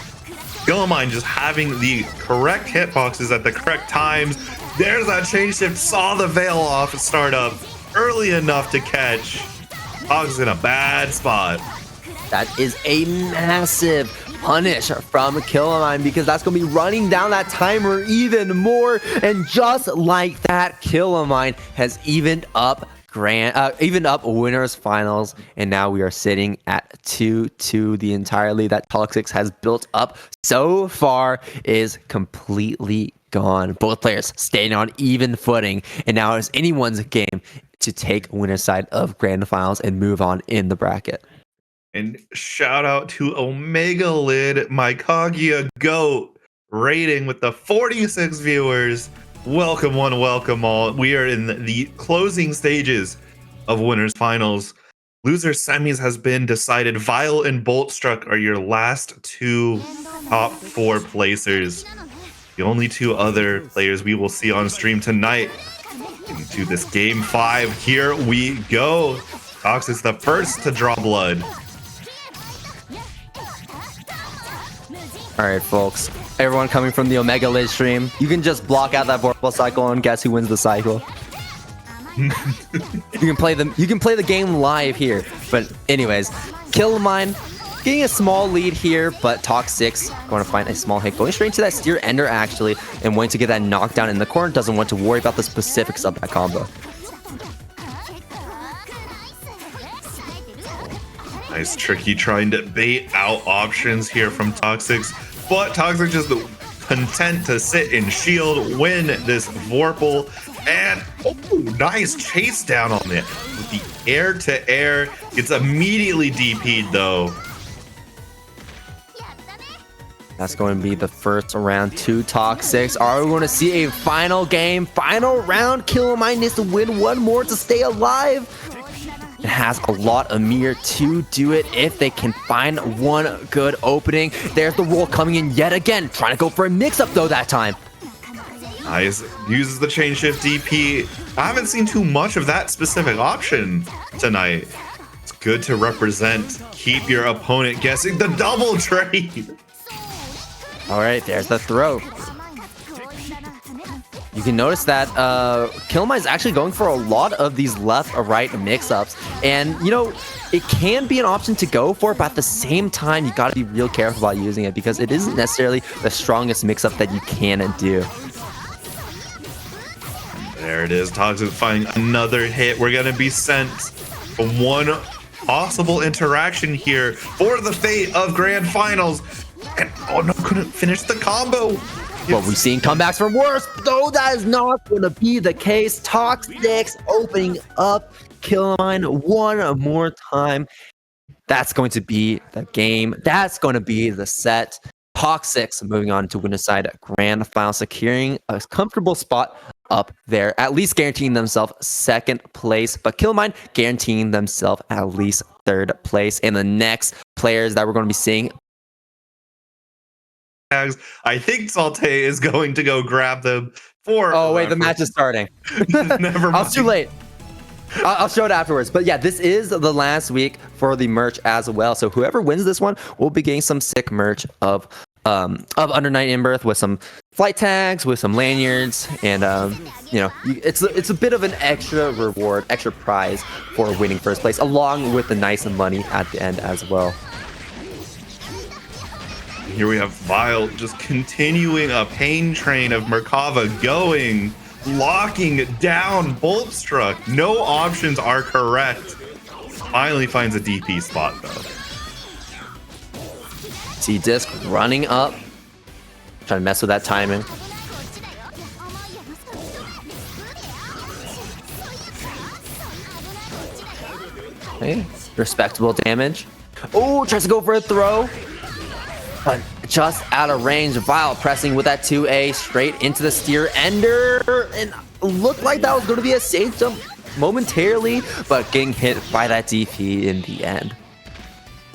Killmine just having the correct hitboxes at the correct times. There's that chain shift, saw the veil off startup early enough to catch. Hog's in a bad spot. That is a massive punish from Killmine, because that's going to be running down that timer even more. And just like that, Killmine has evened up winners finals, and now we are sitting at 2-2. The entire lead that Toxics has built up so far is completely gone. Both players staying on even footing, and now it's anyone's game to take winner's side of grand finals and move on in the bracket. And shout out to Omega Lid, my Kaguya GOAT, rating with the 46 viewers. Welcome one, welcome all. We are in the closing stages of winners finals. Loser semis has been decided. Vile and Boltstruck are your last two top four placers. The only two other players we will see on stream tonight into this game 5. Here we go. Tox is the first to draw blood. All right, folks. Everyone coming from the Omega Lid stream, you can just block out that vorpal cycle and guess who wins the cycle. You can play the game live here. But anyways, Killamine getting a small lead here, but Toxic going to find a small hit, going straight into that steer ender actually, and wanting to get that knockdown in the corner. Doesn't want to worry about the specifics of that combo. Nice tricky trying to bait out options here from Toxic, but Toxic just content to sit and shield, win this Vorpal, and nice chase down on it with the air to air. Gets immediately DP'd though. That's going to be the first round to Toxic. Are we going to see a final game, final round? Killamine needs to win one more to stay alive. It has a lot of meter to do it if they can find one good opening. There's the roll coming in yet again. Trying to go for a mix-up though that time. Nice. Uses the chain shift DP. I haven't seen too much of that specific option tonight. It's good to represent. Keep your opponent guessing the double trade. All right, there's the throw. You can notice that Killamine is actually going for a lot of these left or right mix-ups. And, you know, it can be an option to go for, but at the same time, you got to be real careful about using it because it isn't necessarily the strongest mix-up that you can do. There it is. Toxic finding another hit. We're going to be sent from one possible interaction here for the fate of Grand Finals. And, oh no, couldn't finish the combo. But we've seen comebacks from worse, though that is not going to be the case. Toxic opening up Killamine one more time. That's going to be the game. That's going to be the set. Toxic moving on to winner's side grand final, securing a comfortable spot up there, at least guaranteeing themselves second place. But Killamine guaranteeing themselves at least third place. And the next players that we're going to be seeing, I think Saute is going to go grab them for. Oh wait, the match is starting. Never mind. I was too late. I'll show it afterwards. But yeah, this is the last week for the merch as well. So whoever wins this one will be getting some sick merch of Under Night in Birth with some flight tags, with some lanyards, and you know, it's a bit of an extra reward, extra prize for winning first place, along with the nice money at the end as well. Here we have Vile just continuing a pain train of Merkava going, locking down Bolt Struck. No options are correct. Finally finds a DP spot though. See Disc running up, trying to mess with that timing. Hey, respectable damage. Oh, tries to go for a throw. But just out of range, Vile pressing with that 2A straight into the steer ender. And looked like that was going to be a safe jump momentarily, but getting hit by that DP in the end.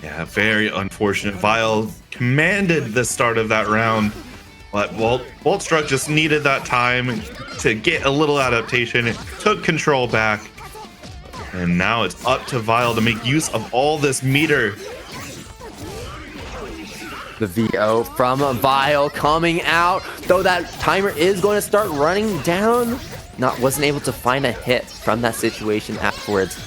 Yeah, very unfortunate. Vile commanded the start of that round, but Bolt Struck just needed that time to get a little adaptation. It took control back. And now it's up to Vile to make use of all this meter. The VO from Vile coming out, though that timer is going to start running down. Wasn't able to find a hit from that situation afterwards.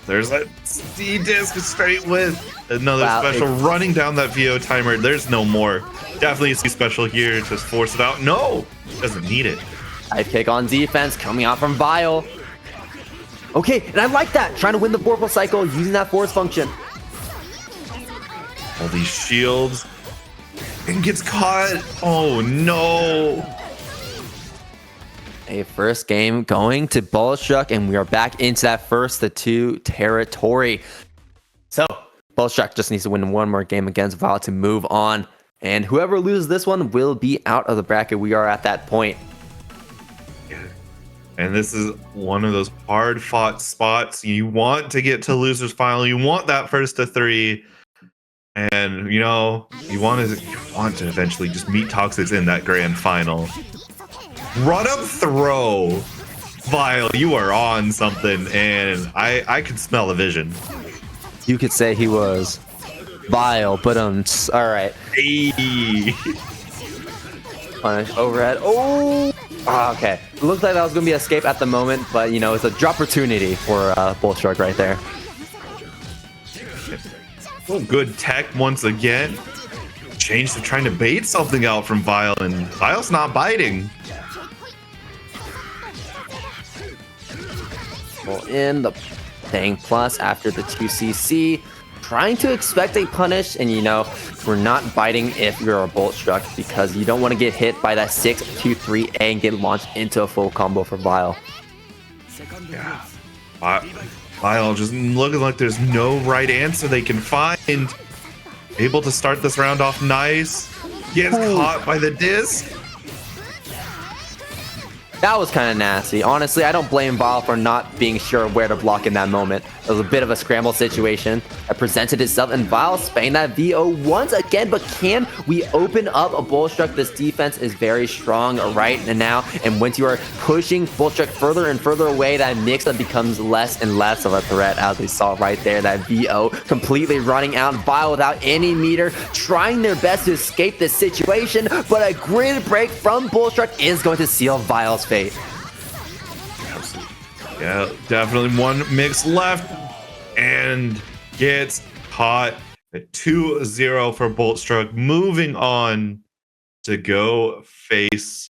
There's that C-Disc straight with another special running down that VO timer. There's no more. Definitely a C special here. Just force it out. No, doesn't need it. Dive kick on defense coming out from Vile. Okay, and I like that. Trying to win the Vorpal cycle using that force function. All these shields. And gets caught. Oh no. A first game going to Bullstruck, and we are back into that first to two territory. So Bullstruck just needs to win one more game against Vile to move on. And whoever loses this one will be out of the bracket. We are at that point. And this is one of those hard fought spots. You want to get to losers final. You want that first to three. And you know, you want to eventually just meet Toxics in that grand final. Run up throw. Vile, you are on something, and I could smell a vision. You could say he was Vile, but all right. Hey. Punish overhead. Oh! Ah, okay. It looked like that was going to be an escape at the moment, but, you know, it's a drop opportunity for Bullshark right there. Oh, good tech once again. Change to trying to bait something out from Vile, and Vile's not biting. Well, in the thing plus after the 2cc. Trying to expect a punish, and you know, we're not biting if you're a Bolt Struck because you don't want to get hit by that 6-2-3 and get launched into a full combo for Vile. Yeah. Vile just looking like there's no right answer they can find. Able to start this round off nice. Gets caught by the disc. That was kind of nasty. Honestly, I don't blame Vile for not being sure where to block in that moment. It was a bit of a scramble situation that presented itself, and Vile spang that VO once again, but can we open up a Bullstruck? This defense is very strong right now, and once you are pushing Bullstruck further and further away, that mix-up becomes less and less of a threat, as we saw right there. That VO completely running out. Vile without any meter, trying their best to escape this situation, but a grid break from Bullstruck is going to seal Vile's fate. Yeah, definitely one mix left, and gets caught at 2-0 for Bullstruck. Moving on to go face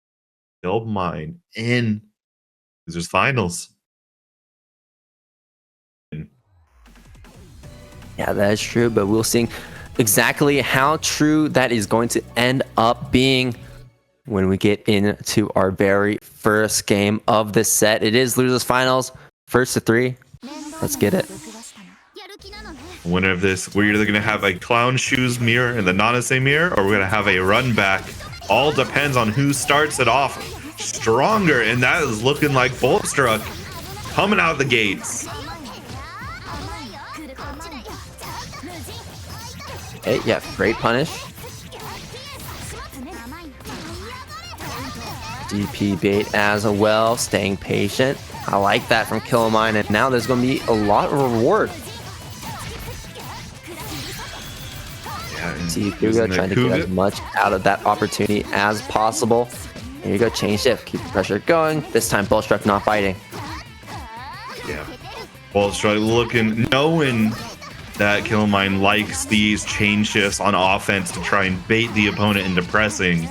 Goldmine in Losers Finals. Yeah, that is true, but we'll see exactly how true that is going to end up being when we get into our very first game of this set. It is Losers Finals, first to 3. Let's get it. Winner of this, we're either going to have a Clown Shoes mirror and the Nanase mirror, or we're going to have a run back. All depends on who starts it off stronger, and that is looking like Bullstruck coming out the gates. Hey, yeah, great punish. DP bait as well, staying patient. I like that from Killamine, and now there's going to be a lot of reward. See Kuga trying to get as much out of that opportunity as possible. Here you go, chain shift, keep the pressure going. This time Bullstruck not fighting. Yeah, Bullstruck looking, knowing that Killamine likes these chain shifts on offense to try and bait the opponent into pressing.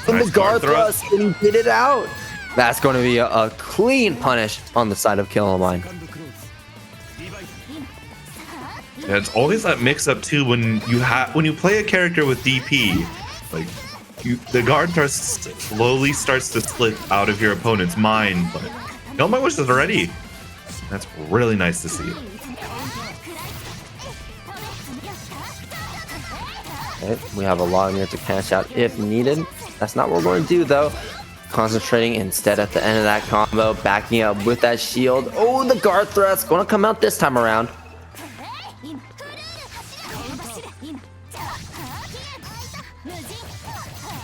And nice the guard thrust, and he did it out. That's going to be a clean punish on the side of Killamine. Yeah, it's always that mix-up too when you play a character with DP, like the guard thrust slowly starts to slip out of your opponent's mind, but Killamine was ready. That's really nice to see. Okay, we have a lot of minutes to cash out if needed. That's not what we're going to do though. Concentrating instead at the end of that combo, backing up with that shield. Oh, the guard thrust going to come out this time around.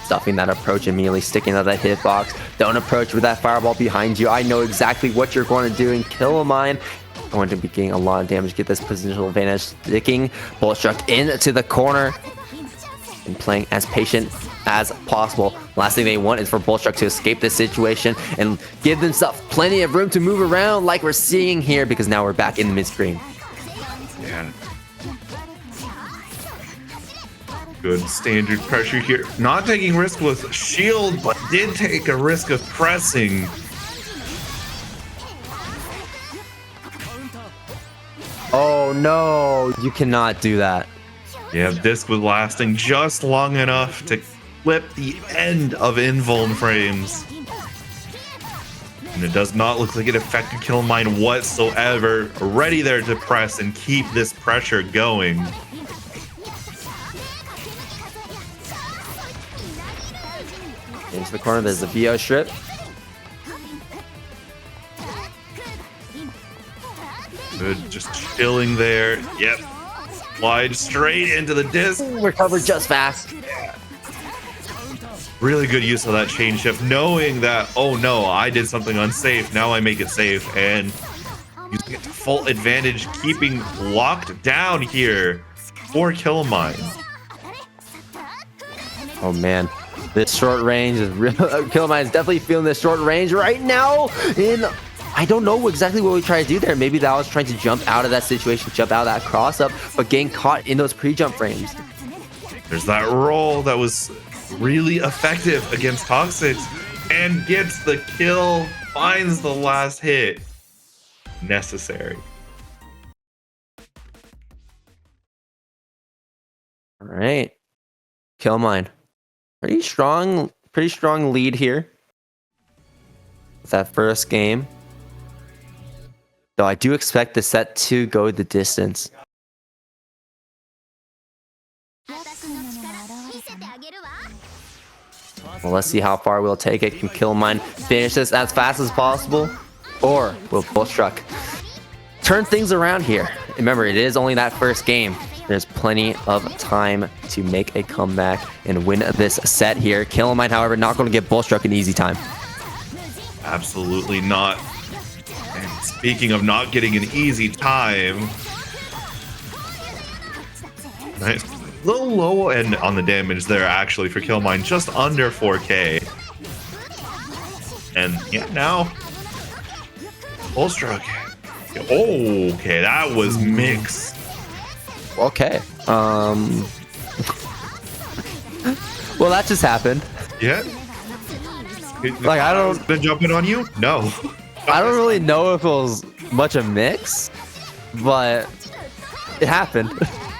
Stuffing that approach, immediately sticking to that hitbox. Don't approach with that fireball behind you. I know exactly what you're going to do, and Killamine going to be getting a lot of damage, get this positional advantage, sticking Bullstruck into the corner and playing as patient as possible. Last thing they want is for Bullstruck to escape this situation and give themselves plenty of room to move around like we're seeing here, because now we're back in the mid-screen. Yeah. Good standard pressure here. Not taking risk with shield, but did take a risk of pressing. Oh no, you cannot do that. Yeah, this was lasting just long enough to clip the end of invuln frames. And it does not look like it affected Killamine whatsoever. Ready there to press and keep this pressure going. Into the corner, there's the VO strip. Good, just chilling there. Yep. Slide straight into the disc. Recovered just fast. Really good use of that chain shift, knowing that, oh no, I did something unsafe. Now I make it safe, and using it to full advantage, keeping locked down here. for Killmine. Oh man, this short range is real. Killmine is definitely feeling this short range right now. I don't know exactly what we try to do there. Maybe that was trying to jump out of that situation, jump out of that cross up, but getting caught in those pre-jump frames. There's that roll that was really effective against Toxics and gets the kill, finds the last hit necessary. All right, Killmine, pretty strong lead here with that first game. Though I do expect the set to go the distance. Well, let's see how far we'll take it. Can Killmine finish this as fast as possible? Or will Bullstruck turn things around here? Remember, it is only that first game. There's plenty of time to make a comeback and win this set here. Killmine, however, not going to give Bullstruck an easy time. Absolutely not. And speaking of not getting an easy time, nice. A little low end on the damage there actually for Killmine, just under 4K. And yeah, now Bullstruck. Okay, that was mixed. Okay. Well, that just happened. Yeah. Like, I don't... Been jumping on you? No. I don't really know if it was much a mix, but it happened.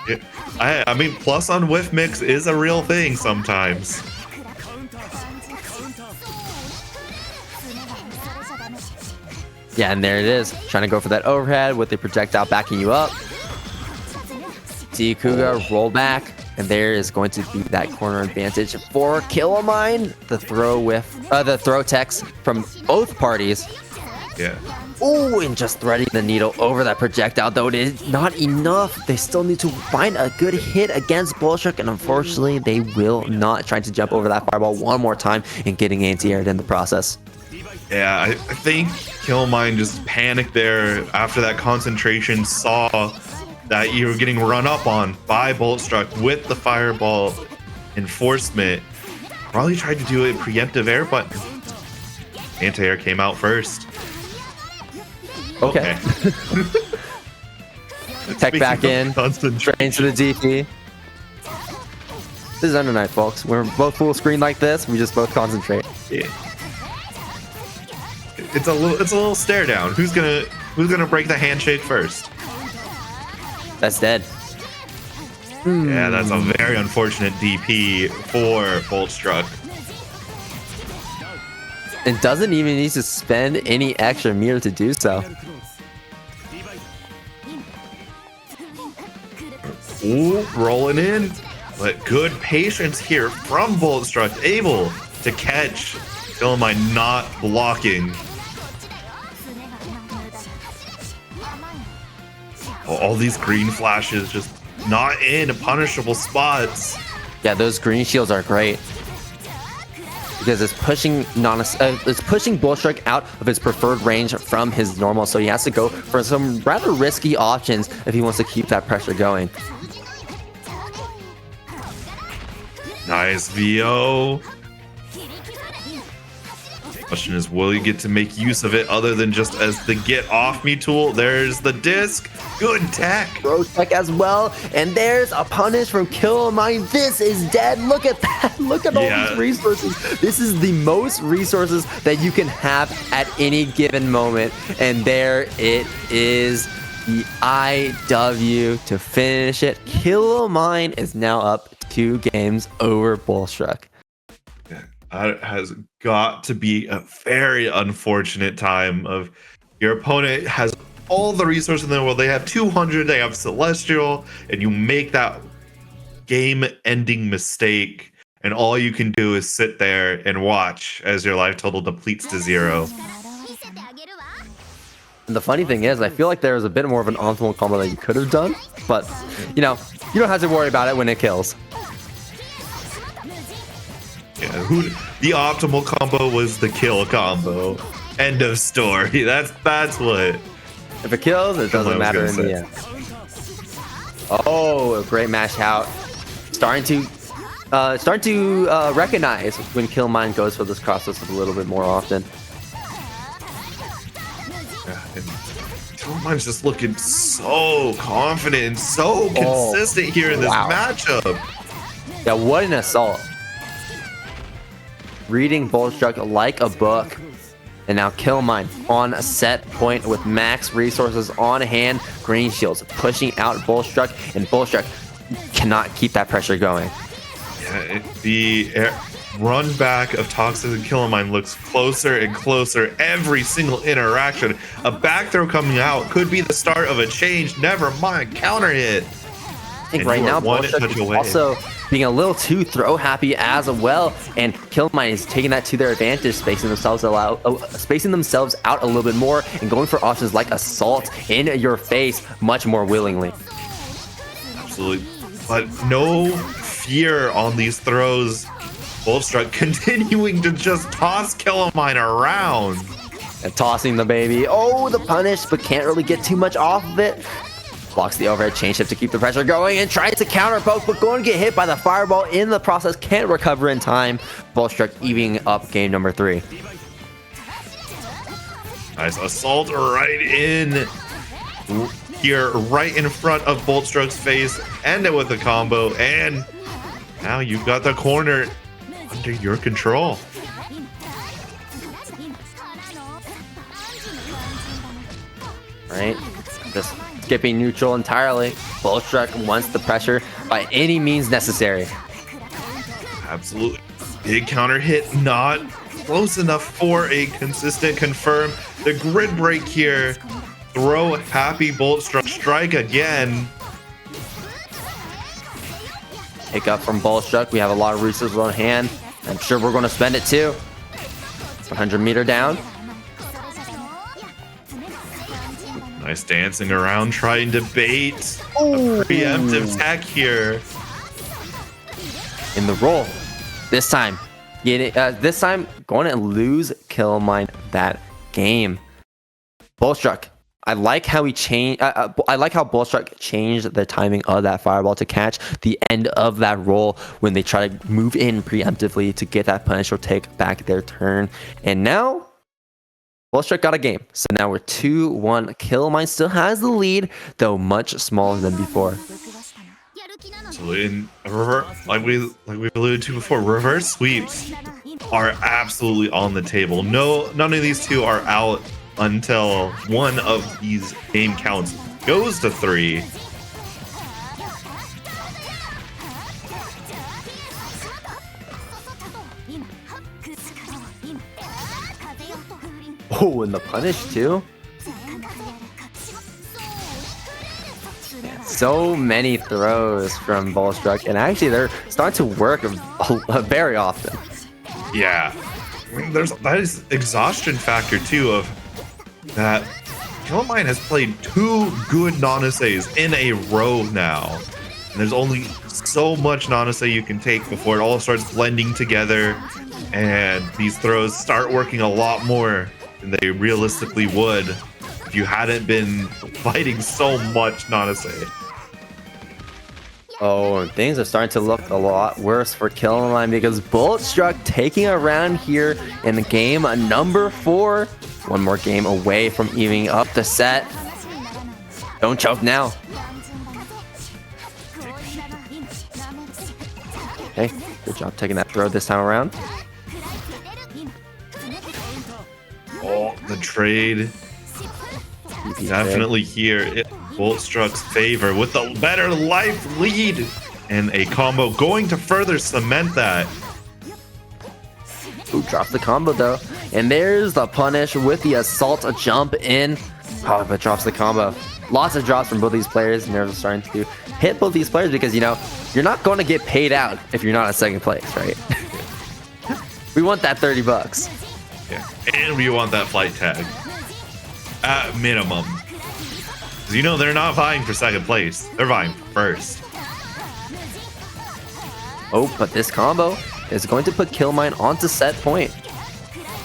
Yeah. I mean, plus on whiff mix is a real thing sometimes. Yeah, and there it is. Trying to go for that overhead with the projectile backing you up. See Kuga roll back, and there is going to be that corner advantage for Killmine. The throw techs from both parties. Yeah. Oh, and just threading the needle over that projectile, though it is not enough. They still need to find a good hit against Bullstruck, and unfortunately, they will not. Trying to jump over that fireball one more time and getting anti-aired in the process. Yeah, I think Killmine just panicked there after that concentration, saw that you were getting run up on by Bullstruck with the fireball enforcement. Probably tried to do a preemptive air, but anti-air came out first. Okay. Tech back in, straight into the DP. This is Under Night, folks. We're both full screen like this. We just both concentrate. Yeah. It's a little stare down. Who's gonna break the handshake first? That's dead. Yeah, that's a very unfortunate DP for Bullstruck. It doesn't even need to spend any extra meter to do so. Ooh, rolling in. But good patience here from Bullstruck, able to catch Killmine not blocking. All these green flashes just not in punishable spots. Yeah, those green shields are great because it's pushing Bullstruck out of his preferred range from his normal, so he has to go for some rather risky options if he wants to keep that pressure going. Nice VO. Question is, will you get to make use of it other than just as the get off me tool? There's the disc. Good tech. Throw tech as well. And there's a punish from Killmine. This is dead. Look at that. Look at all these resources. This is the most resources that you can have at any given moment. And there it is. The IW to finish it. Killmine is now up 2 games over Bullstruck. That has got to be a very unfortunate time of your opponent has all the resources in the world. They have 200, they have Celestial, and you make that game-ending mistake, and all you can do is sit there and watch as your life total depletes to 0. And the funny thing is, I feel like there was a bit more of an optimal combo that you could have done, but, you know, you don't have to worry about it when it kills. Yeah, the optimal combo was the kill combo. End of story. That's what. If it kills, it doesn't matter in the end. Oh, a great mash out. Starting to recognize when Killmine goes for this cross a little bit more often. Yeah, and Killmine's just looking so confident and so consistent here in this matchup. Yeah, what an assault. Reading Bullstruck like a book. And now Killmine on a set point with max resources on hand. Green Shields pushing out Bullstruck, and Bullstruck cannot keep that pressure going. Yeah, the run back of Toxic and Killmine looks closer and closer every single interaction. A back throw coming out could be the start of a change. Never mind, counter hit. I think right now Bullstruck is also being a little too throw happy as well, and Killmine is taking that to their advantage, spacing themselves out a little bit more and going for options like assault in your face much more willingly. Absolutely, but no fear on these throws. Bullstruck continuing to just toss Killmine around and tossing the baby. Oh, the punish, but can't really get too much off of it. Blocks the overhead chain shift to keep the pressure going and tries to counter poke, but going to get hit by the fireball in the process. Can't recover in time. Bullstruck evening up game number 3. Nice assault right in here, right in front of Bullstruck's face. End it with a combo, and now you've got the corner under your control. Right, just skipping neutral entirely. Bullstruck wants the pressure by any means necessary. Absolutely. Big counter hit, not close enough for a consistent confirm. The grid break here. Throw happy Bullstruck, strike again. Pick up from Bullstruck. We have a lot of resources on hand. I'm sure we're going to spend it too. 100 meter down. Nice dancing around, trying to bait a preemptive tech here. In the roll. This time going to lose Killmine that game. Bullstruck. I like how he changed. I like how Bullstruck changed the timing of that fireball to catch the end of that roll when they try to move in preemptively to get that punish or take back their turn. And now Bullstruck got a game. So now we're 2-1. Killmine still has the lead, though much smaller than before. So in like we alluded to before, reverse sweeps are absolutely on the table. None of these two are out until one of these game counts goes to 3. Oh, and the punish too. So many throws from Bullstruck, and actually they're starting to work very often. Yeah, I mean, that is exhaustion factor too of that. Killmine has played 2 good non-essays in a row now, and there's only so much non-essay you can take before it all starts blending together, and these throws start working a lot more than they realistically would if you hadn't been fighting so much non-essay. Oh, things are starting to look a lot worse for Killmine because Bullstruck taking a round here in the game number 4. One more game away from evening up the set. Don't choke now. Okay, good job taking that throw this time around. Oh, the trade. Definitely here in Bullstruck's favor with a better life lead and a combo going to further cement that. Ooh, drops the combo though. And there's the punish with the assault jump in. Oh, but drops the combo. Lots of drops from both these players, and they're starting to hit both these players because, you know, you're not going to get paid out if you're not in second place, right? We want that 30 bucks. Yeah, and we want that flight tag at minimum. Because, you know, they're not vying for second place. They're vying for first. Oh, but this combo is going to put Killmine onto set point.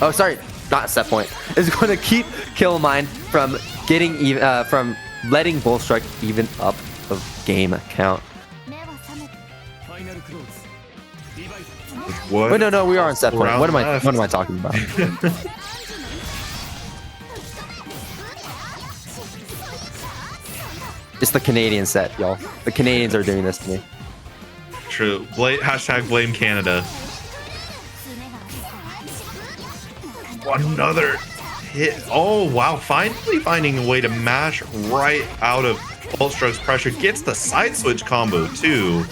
Oh, sorry, not set point. It's going to keep Killmine from getting even, from letting Bullstruck even up of game count. What? Wait, no, we are on set point. Round What am left. I talking about? It's the Canadian set, y'all. The Canadians are doing this to me. True. Hashtag blame Canada. Another hit. Oh, wow. Finally finding a way to mash right out of Boltstruck's pressure. Gets the side switch combo, too.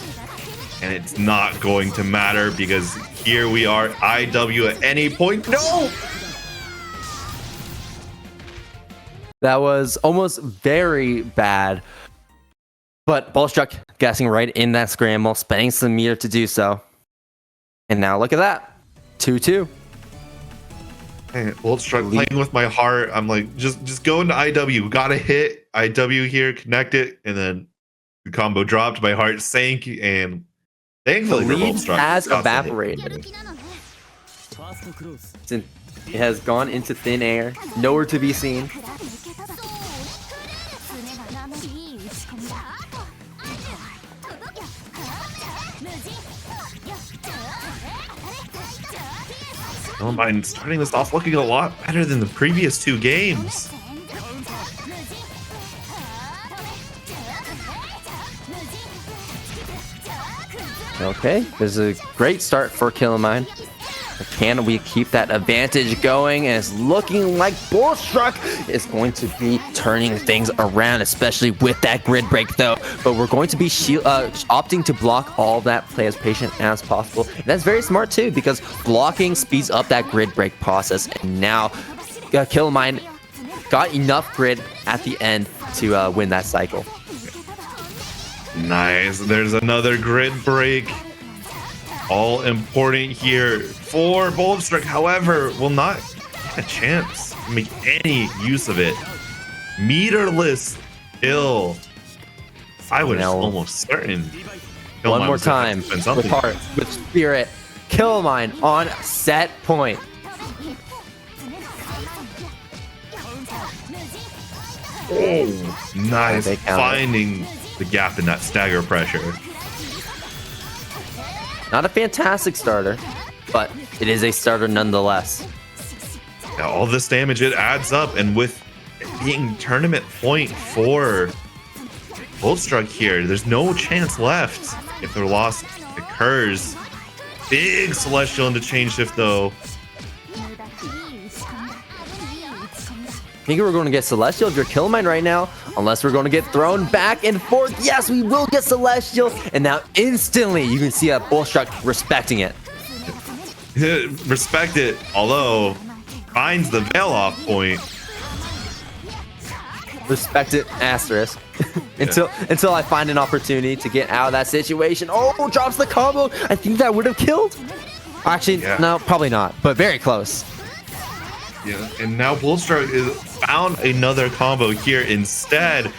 And it's not going to matter because here we are. IW at any point. No! That was almost very bad. But Boltstruck guessing right in that scramble, spending some meter to do so. And now look at that. 2-2. Hey, Boltstruck playing with my heart. I'm like, just go into IW. Gotta hit IW here, connect it, and then the combo dropped. My heart sank, and thankfully The for lead Boltstruck, has got the hit. evaporated. It has gone into thin air, nowhere to be seen. I don't mind starting this off looking a lot better than the previous two games. Okay, there's a great start for Killamine. Can we keep that advantage going? And it's looking like Boltstruck is going to be turning things around, especially with that grid break though. But we're going to be opting to block all that, play as patient as possible. And that's very smart too, because blocking speeds up that grid break process. And now Killamine got enough grid at the end to win that cycle. Nice. There's another grid break. All important here for Boltstruck. However, will not get a chance to make any use of it. Meterless kill. I was almost certain. One more time with heart, with spirit. Killamine on set point. Oh, nice. Finding the gap in that stagger pressure. Not a fantastic starter, but it is a starter nonetheless. Now, all this damage, it adds up, and with it being tournament point for Boltstruck here, there's no chance left if their loss occurs. Big Celestial into change shift, though. I think we're going to get Celestial if you're Killamine right now, unless we're going to get thrown back and forth. Yes, we will get Celestial, and now instantly you can see a Boltstruck respecting it. Respect it, although finds the veil off point. Respect it, asterisk. until I find an opportunity to get out of that situation. Oh, drops the combo. I think that would have killed. Actually, no, probably not, but very close. Yeah, and now Boltstruck is found another combo here instead.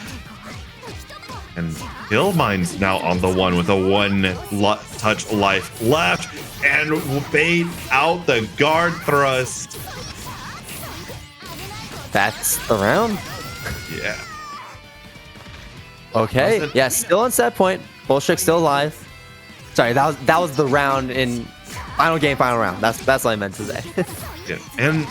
And Killlamine's now on the one with a one-touch life left. And will bait out the guard thrust. That's the round. Yeah. Okay. Yeah, still on set point. Boltstruck still alive. Sorry, that was the round in final game, final round. That's what I meant to say. Yeah, and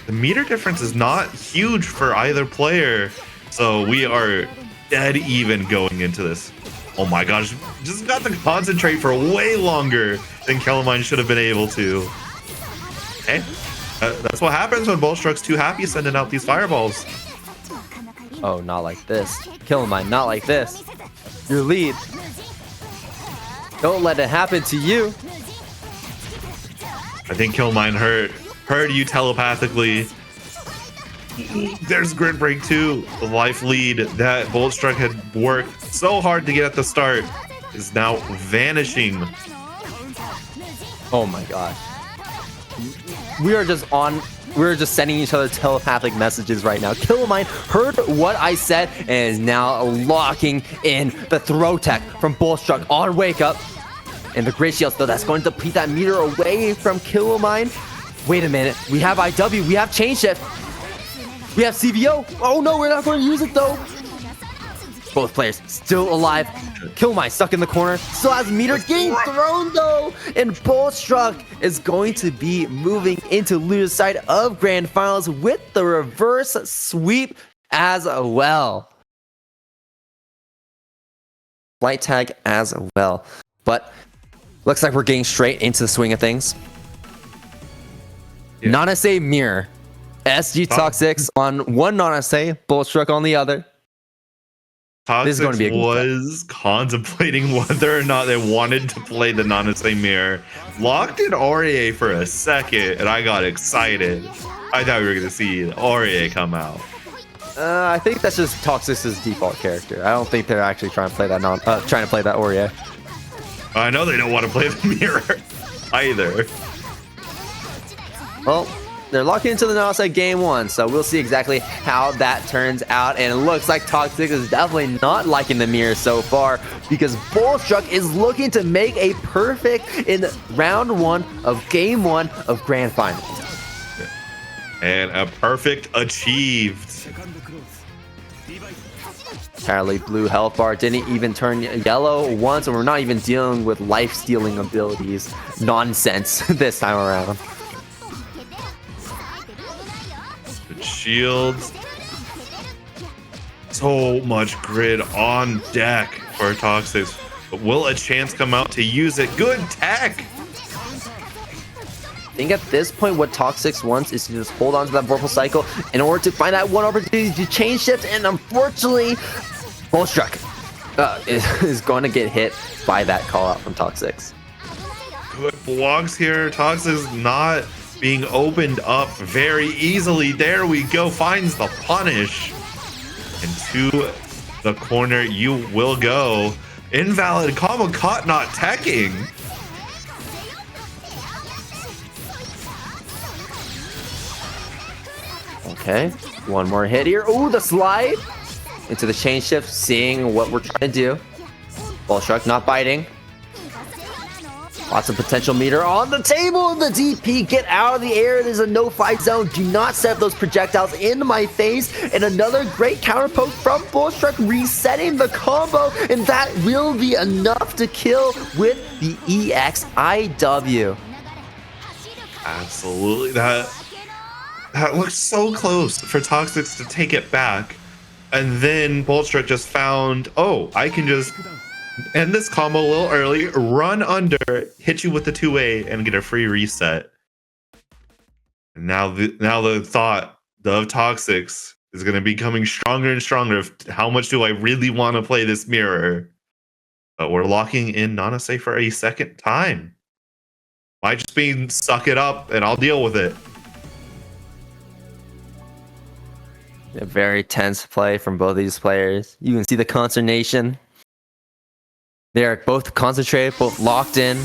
the meter difference is not huge for either player, so we are dead even going into this. Oh my gosh, just got to concentrate for way longer than Killamine should have been able to. Okay, that's what happens when Boltstruck's too happy sending out these fireballs. Oh, not like this. Killamine, not like this. Your lead. Don't let it happen to you. I think Killamine heard you telepathically. There's grid break 2. The life lead that Boltstruck had worked so hard to get at the start is now vanishing. Oh my gosh. We're just sending each other telepathic messages right now. Killamine heard what I said and is now locking in the throw tech from Boltstruck on wake up. And the Great Shield, though, that's going to beat that meter away from Killamine. Wait a minute. We have IW. We have Chain Shift. We have CVO. Oh, no, we're not going to use it, though. Both players still alive. Killmai stuck in the corner. Still has meter getting thrown though. And Bullstruck is going to be moving into loser's side of Grand Finals with the reverse sweep as well. Flight tag as well. But looks like we're getting straight into the swing of things. Yeah. Nanase mirror. SG Toxics on one Nanase, Bullstruck on the other. Toxics was contemplating whether or not they wanted to play the Nanase mirror. Locked in Aurier for a second, and I got excited. I thought we were going to see Aurier come out. I think that's just Toxics' default character. I don't think they're actually trying to play that Aurier. I know they don't want to play the mirror either. Well, they're locking into the Nanase game 1, so we'll see exactly how that turns out. And it looks like Toxic is definitely not liking the mirror so far, because Bullstruck is looking to make a perfect in round 1 of game 1 of Grand Finals. And a perfect achieved. Apparently blue health bar didn't even turn yellow once, and we're not even dealing with life-stealing abilities. Nonsense this time around. Shields. So much grid on deck for Toxics. But will a chance come out to use it? Good tech! I think at this point what Toxics wants is to just hold on to that Vorpal Cycle in order to find that one opportunity to change shift, and unfortunately Bullstruck is going to get hit by that call out from Toxics. Good blocks here. Toxics not being opened up very easily. There we go. Finds the punish. And to the corner you will go. Invalid combo caught not teching. Okay, one more hit here. Ooh, the slide into the chain shift, seeing what we're trying to do. Bullstruck not biting. Lots of potential meter on the table. The DP, get out of the air. There's a no fight zone. Do not set those projectiles into my face. And another great counter poke from Bullstruck, resetting the combo. And that will be enough to kill with the EXIW. Absolutely. That looks so close for Toxics to take it back. And then Bullstruck just found, oh, I can just end this combo a little early, run under, hit you with the 2A, and get a free reset. And now the thought of Toxics is going to be becoming stronger and stronger. How much do I really want to play this mirror? But we're locking in Nanase for a second time. Might just be suck it up and I'll deal with it. A very tense play from both of these players. You can see the consternation. They are both concentrated, both locked in.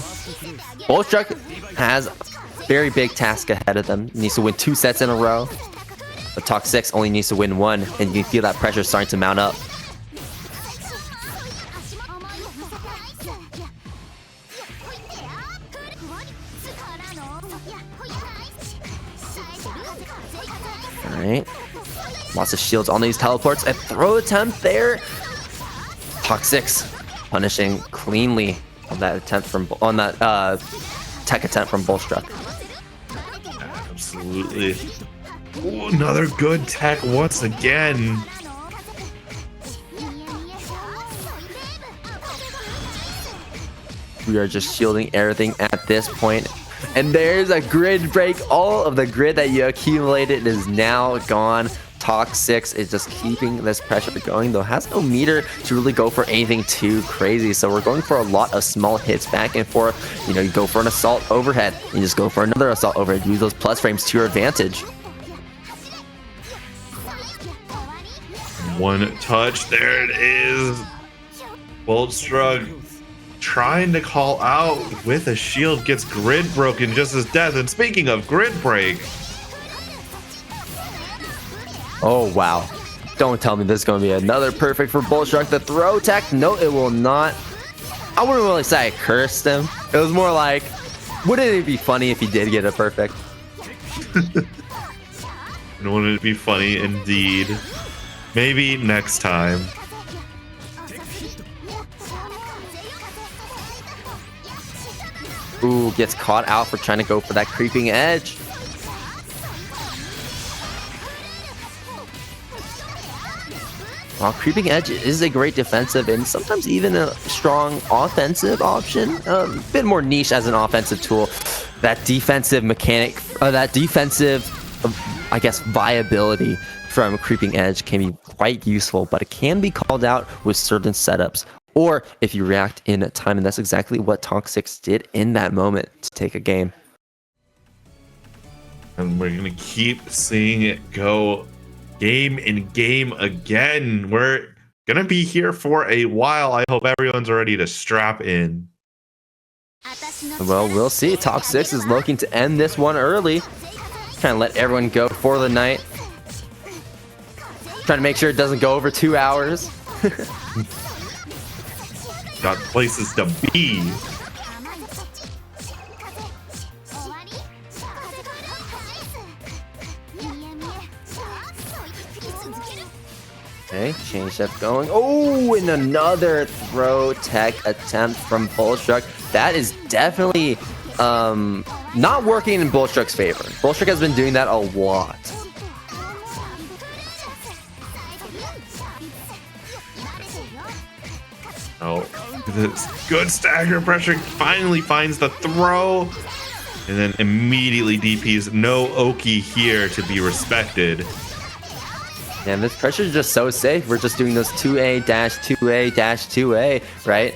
Bullstruck has a very big task ahead of them. He needs to win 2 sets in a row. But Toxics only needs to win 1, and you can feel that pressure starting to mount up. Alright. Lots of shields on these teleports. A throw attempt there. Toxics punishing cleanly on that attempt on that tech attempt from Bullstruck. Absolutely. Ooh, another good tech once again. We are just shielding everything at this point. And there's a grid break. All of the grid that you accumulated is now gone. Toxics is just keeping this pressure going, though has no meter to really go for anything too crazy. So we're going for a lot of small hits back and forth. You know, you go for an assault overhead, you just go for another assault overhead. Use those plus frames to your advantage. One touch, there it is. Bullstruck trying to call out with a shield, gets grid broken just as death. And speaking of grid break, oh, wow. Don't tell me this is going to be another perfect for Bullstruck. The throw tech, no, it will not. I wouldn't really say I cursed him. It was more like, wouldn't it be funny if he did get a perfect? Wouldn't it be funny indeed? Maybe next time. Ooh, gets caught out for trying to go for that creeping edge. While creeping edge is a great defensive and sometimes even a strong offensive option, a bit more niche as an offensive tool. That defensive mechanic, I guess, viability from creeping edge can be quite useful, but it can be called out with certain setups or if you react in time, and that's exactly what Toxic did in that moment to take a game. And we're gonna keep seeing it go game in game again. We're gonna be here for a while. I hope everyone's ready to strap in. Well, we'll see. Toxic is looking to end this one early. Trying to let everyone go for the night. Trying to make sure it doesn't go over 2 hours. Got places to be. Okay, change that going. Oh, and another throw tech attempt from Bullstruck. That is definitely not working in Bullstruck's favor. Bullstruck has been doing that a lot. Oh, this good stagger pressure finally finds the throw. And then immediately DPs. No Oki here to be respected. And this pressure is just so safe. We're just doing those 2A-2A-2A, right?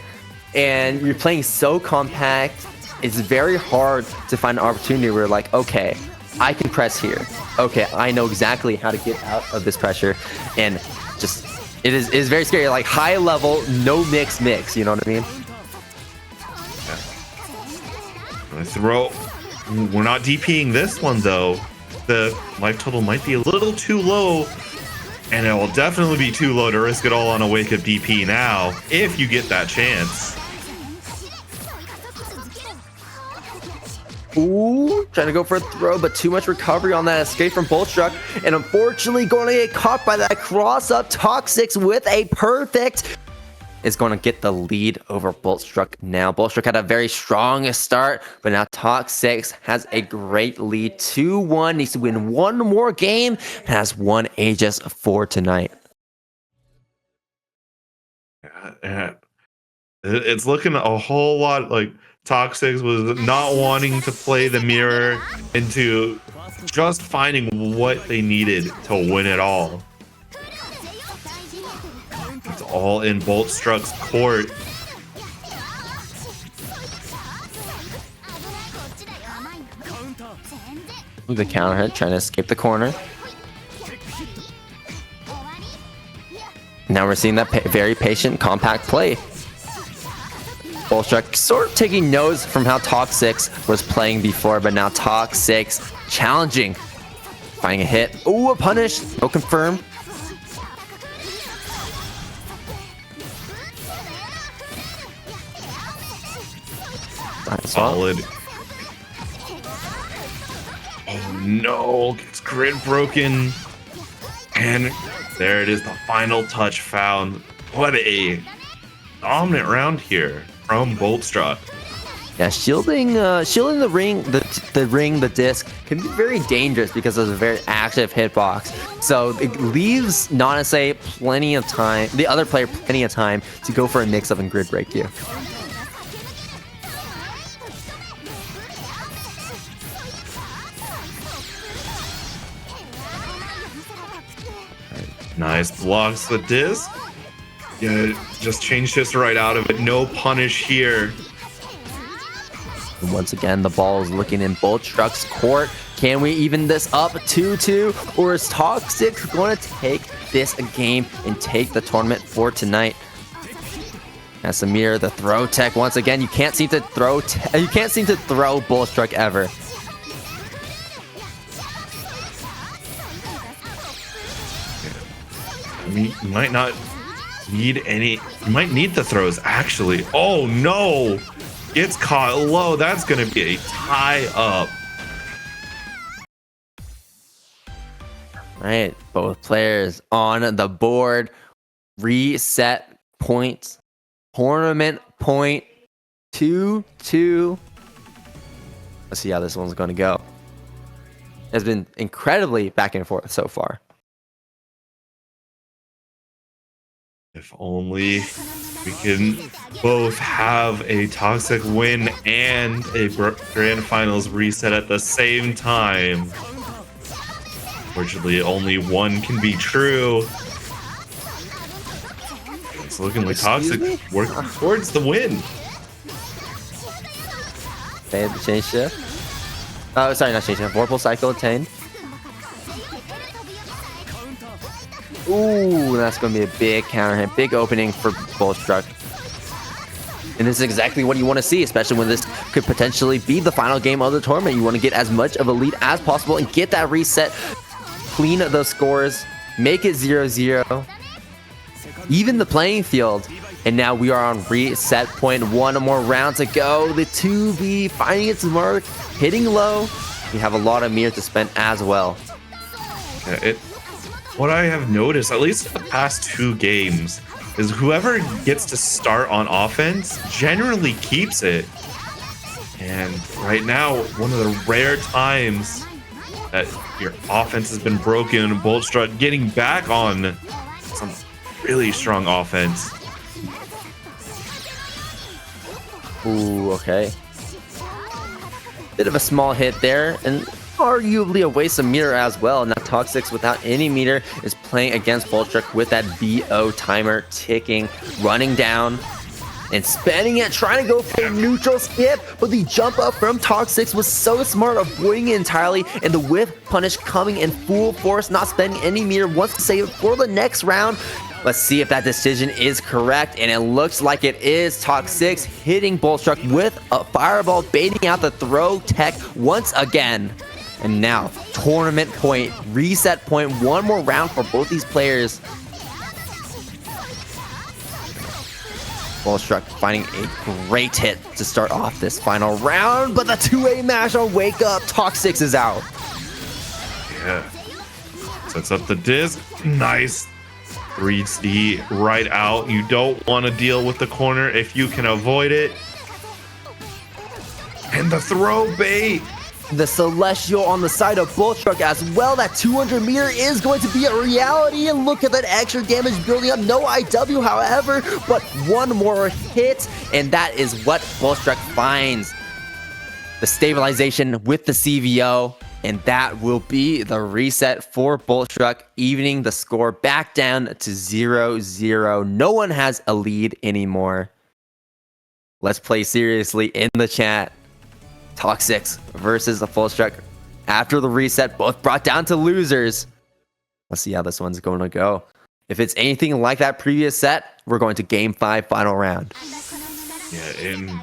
And you're playing so compact, it's very hard to find an opportunity where like, okay, I can press here. Okay, I know exactly how to get out of this pressure. And just, it is very scary. Like high level, no mix, you know what I mean? Yeah. Throw. We're not DPing this one though. The life total might be a little too low. And it will definitely be too low to risk it all on a wake up DP now, if you get that chance. Ooh, trying to go for a throw, but too much recovery on that escape from Bullstruck. And unfortunately going to get caught by that cross up. Toxic with a perfect is going to get the lead over Bullstruck now. Bullstruck had a very strong start, but now Toxic has a great lead. 2-1, needs to win one more game, and has won Aegis for tonight. Yeah. It's looking a whole lot like Toxic was not wanting to play the mirror into just finding what they needed to win it all. It's all in Bullstruck's court. The counter hit, trying to escape the corner. Now we're seeing that very patient, compact play. Bullstruck sort of taking notes from how Toxic was playing before, but now Toxic challenging. Finding a hit. Ooh, a punish. No confirm. Solid. Oh no, gets grid broken. And there it is, the final touch found. What a dominant round here from Bullstruck. Yeah, shielding the ring, the disc can be very dangerous because of a very active hitbox. So it leaves Nanase plenty of time, the other player plenty of time to go for a mix-up and grid break you. Nice, blocks the disc. Yeah, just changed this right out of it. No punish here. And once again, the ball is looking in Bullstruck's court. Can we even this up 2-2? Or is Toxic going to take this game and take the tournament for tonight? As Samir, the throw tech once again. You can't seem to throw Bullstruck ever. I mean, you might not need any. You might need the throws actually. Oh no! Gets caught low. That's gonna be a tie up. Right, both players on the board. Reset points. Tournament point 2-2. Let's see how this one's going to go. It's been incredibly back and forth so far. If only we can both have a toxic win and a grand finals reset at the same time. Fortunately, only one can be true. It's looking like Toxic working towards the win. Okay, the change shift. Oh, sorry, not change shift. Vorpal cycle attained. Ooh, that's going to be a big counter hit. Big opening for Bullstruck. And this is exactly what you want to see, especially when this could potentially be the final game of the tournament. You want to get as much of a lead as possible and get that reset. Clean those scores. Make it 0-0. Even the playing field. And now we are on reset point. One more round to go. The 2v finding its mark. Hitting low. We have a lot of meter to spend as well. Yeah, what I have noticed, at least the past 2 games, is whoever gets to start on offense generally keeps it. And right now, one of the rare times that your offense has been broken and Bullstruck getting back on some really strong offense. Ooh, okay. Bit of a small hit there, and arguably a waste of meter as well. Now Toxic without any meter is playing against Bullstruck with that BO timer ticking, running down and spinning it, trying to go for a neutral skip, but the jump up from Toxic was so smart, avoiding it entirely, and the whiff punish coming in full force, not spending any meter, wants to save it for the next round. Let's see if that decision is correct, and it looks like it is. Toxic hitting Bullstruck with a fireball, baiting out the throw tech once again. And now, tournament point, reset point, one more round for both these players. Bullstruck finding a great hit to start off this final round, but the 2A mash on Wake Up, Toxic is out. Yeah. Sets up the disc. Nice. 3D right out. You don't want to deal with the corner if you can avoid it. And the throw bait. The Celestial on the side of Bullstruck as well. That 200 meter is going to be a reality, and look at that extra damage building up. No IW, however, but one more hit, and that is what Bullstruck finds. The stabilization with the CVO, and that will be the reset for Bullstruck, evening the score back down to 0-0. No one has a lead anymore. Let's play seriously in the chat. Toxic versus the Bullstruck after the reset, both brought down to losers. Let's see how this one's going to go. If it's anything like that previous set, we're going to Game 5 final round. Yeah, in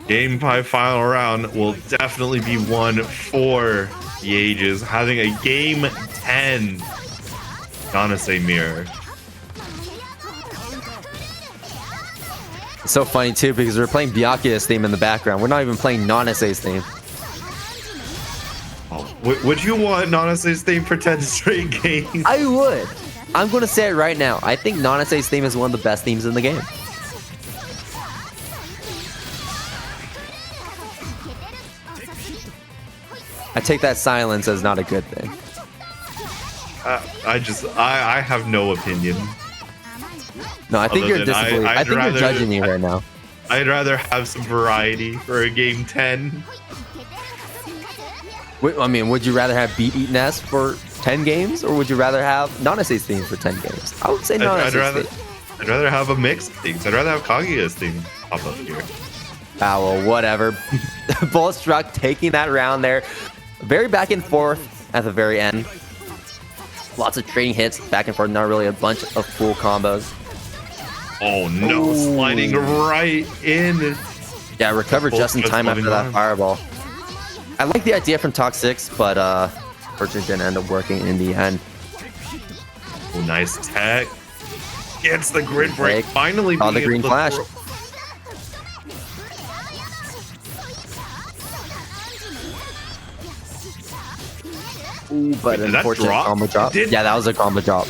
Game 5 final round will definitely be one for the Aegis, having a Game 10 Donase mirror. It's so funny too because we're playing Byakuya's theme in the background. We're not even playing Nanase's theme. Oh, would you want Nanase's theme for 10 straight games? I would. I'm going to say it right now. I think Nanase's theme is one of the best themes in the game. I take that silence as not a good thing. I have no opinion. No, I think you're disappointed. I think you're judging me right now. I'd rather have some variety for a Game 10. I mean, would you rather have Beat Eat Nest for 10 games, or would you rather have Nanase's theme for 10 games? I would say Nanase's theme. I'd rather have a mix of things. I'd rather have Kaguya's theme pop up here. Ah, well, whatever. Bullstruck taking that round there. Very back and forth at the very end. Lots of trading hits, back and forth, not really a bunch of full combos. Oh no, sliding right in. Yeah, recovered just in time after that fireball. I like the idea from Toxic, but Fortune didn't end up working in the end. Oh, nice tech. Gets the grid break. Finally the green flash. Ooh, but an unfortunate combo drop. Yeah, that was a combo drop.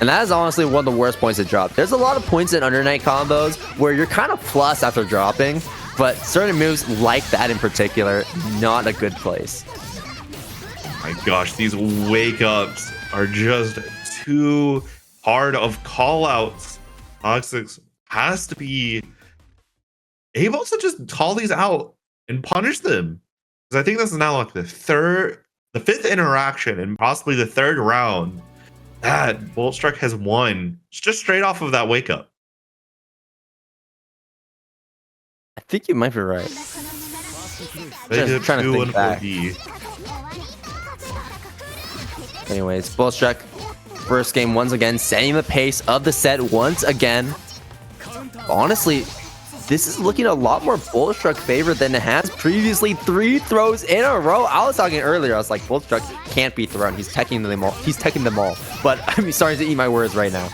And that is honestly one of the worst points to drop. There's a lot of points in Under Night combos where you're kind of plus after dropping, but certain moves like that in particular, not a good place. My gosh, these wake ups are just too hard of call outs. Toxic has to be able to just call these out and punish them. Because I think this is now like the fifth interaction and possibly the third round that Boltstruck has won just straight off of that wake up. I think you might be right. Just trying to think back. Anyways, Boltstruck, first game once again, setting the pace of the set once again. Honestly, this is looking a lot more Boltstruck favorite than it has previously. 3 throws in a row. I was talking earlier, I was like, Boltstruck can't be thrown. He's teching them all. He's teching them all. But I'm starting to eat my words right now.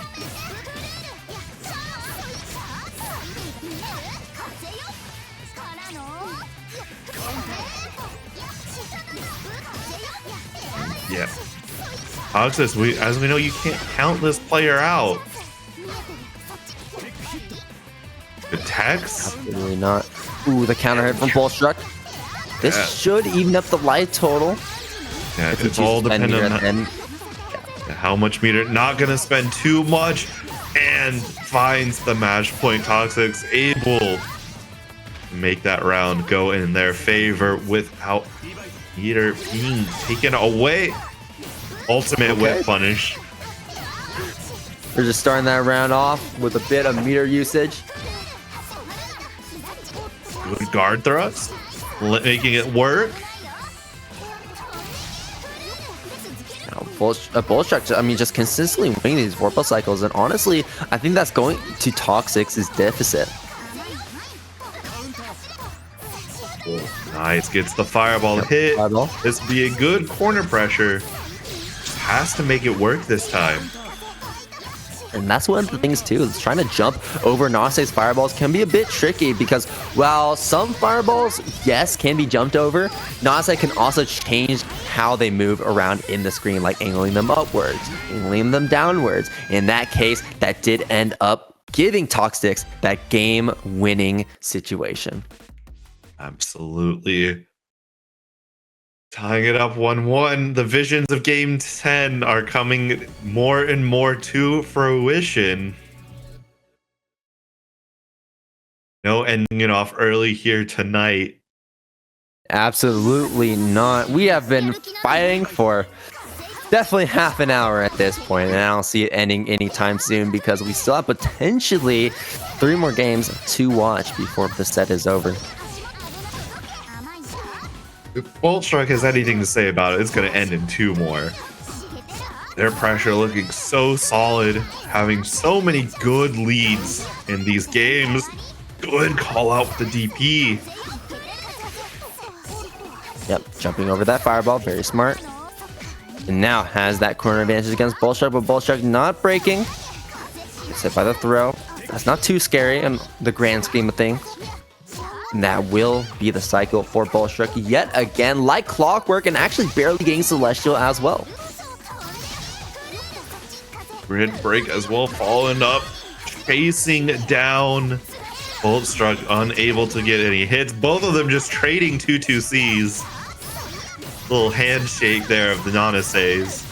Yeah. Toxic, as we know, you can't count this player out. Attacks? Absolutely not. Ooh, the counter hit from Boltstruck. This should even up the life total. Yeah, it's all dependent on how much meter. Not gonna spend too much, and finds the match point. Toxic's able to make that round go in their favor without meter being taken away. Ultimate whip punish. We're just starting that round off with a bit of meter usage. Good guard thrust, making it work. Now, Boltstruck, I mean, just consistently winning these warp cycles, and honestly, I think that's going to Toxic's deficit. Nice, gets the fireball hit. This would be a good corner pressure. Has to make it work this time. And that's one of the things too, is trying to jump over Nase's fireballs can be a bit tricky because while some fireballs, yes, can be jumped over, Nase can also change how they move around in the screen, like angling them upwards, angling them downwards. In that case, that did end up giving Toxic that game-winning situation. Absolutely. Tying it up 1-1. The visions of Game 10 are coming more and more to fruition. No ending it off early here tonight. Absolutely not. We have been fighting for definitely half an hour at this point, and I don't see it ending anytime soon because we still have potentially 3 more games to watch before the set is over. If Boltstruck has anything to say about it, it's going to end in 2 more. Their pressure looking so solid, having so many good leads in these games. Good call out with the DP. Yep, jumping over that fireball, very smart. And now has that corner advantage against Boltstruck, but Boltstruck not breaking. Gets hit by the throw. That's not too scary in the grand scheme of things. And that will be the cycle for Boltstruck yet again, like clockwork, and actually barely getting Celestial as well. Grid break as well, following up, chasing down Boltstruck, unable to get any hits. Both of them just trading 2-2-Cs. Little handshake there of the Nanaseis.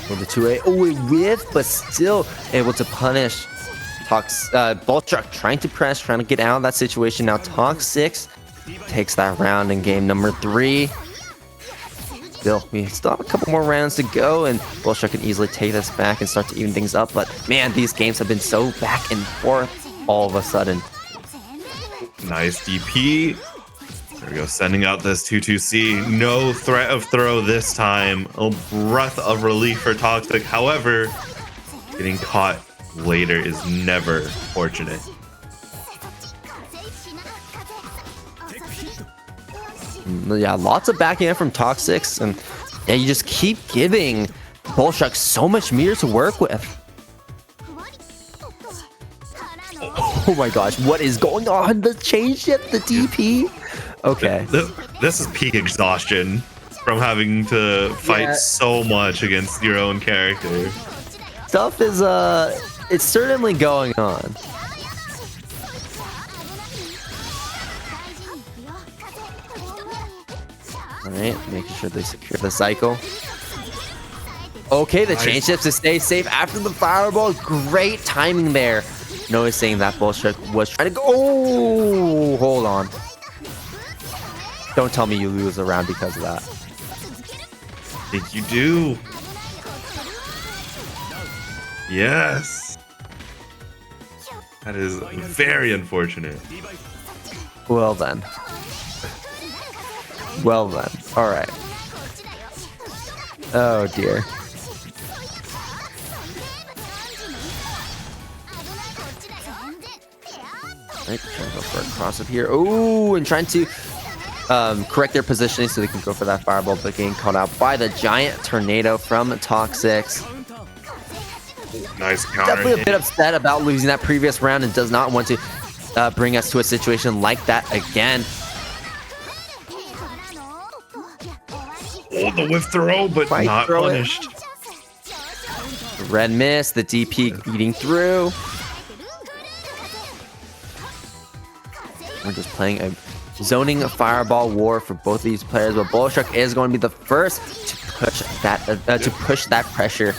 With the 2A, oh, it whiffed, but still able to punish Boltstruck, trying to press, trying to get out of that situation. Now Toxic takes that round in game number 3. We still have a couple more rounds to go, and Boltstruck can easily take this back and start to even things up. But man, these games have been so back and forth all of a sudden. Nice DP. There we go, sending out this 2-2-C. No threat of throw this time. A breath of relief for Toxic. However, getting caught later is never fortunate. Yeah, lots of backing up from Toxic, and yeah, you just keep giving Boltstruck so much meter to work with. Oh my gosh, what is going on? The change yet, the DP? Okay. This is peak exhaustion from having to fight so much against your own character. Stuff is, it's certainly going on. All right, making sure they secure the cycle. Okay, the chain shifts to stay safe after the fireball. Great timing there. Noticing that Bullstruck was trying to go. Oh, hold on. Don't tell me you lose a round because of that. I think you do. Yes. That is very unfortunate. Well then. Well then. All right. Oh dear. Right, trying to go for a cross up here. Ooh, and trying to correct their positioning so they can go for that fireball, but getting caught out by the giant tornado from Toxic. Nice counter. Definitely a bit upset about losing that previous round and does not want to bring us to a situation like that again. Oh, the whiff throw, but not punished. Red miss, the DP eating through. We're just playing a zoning fireball war for both of these players, but Bullstruck is going to be the first to push that pressure.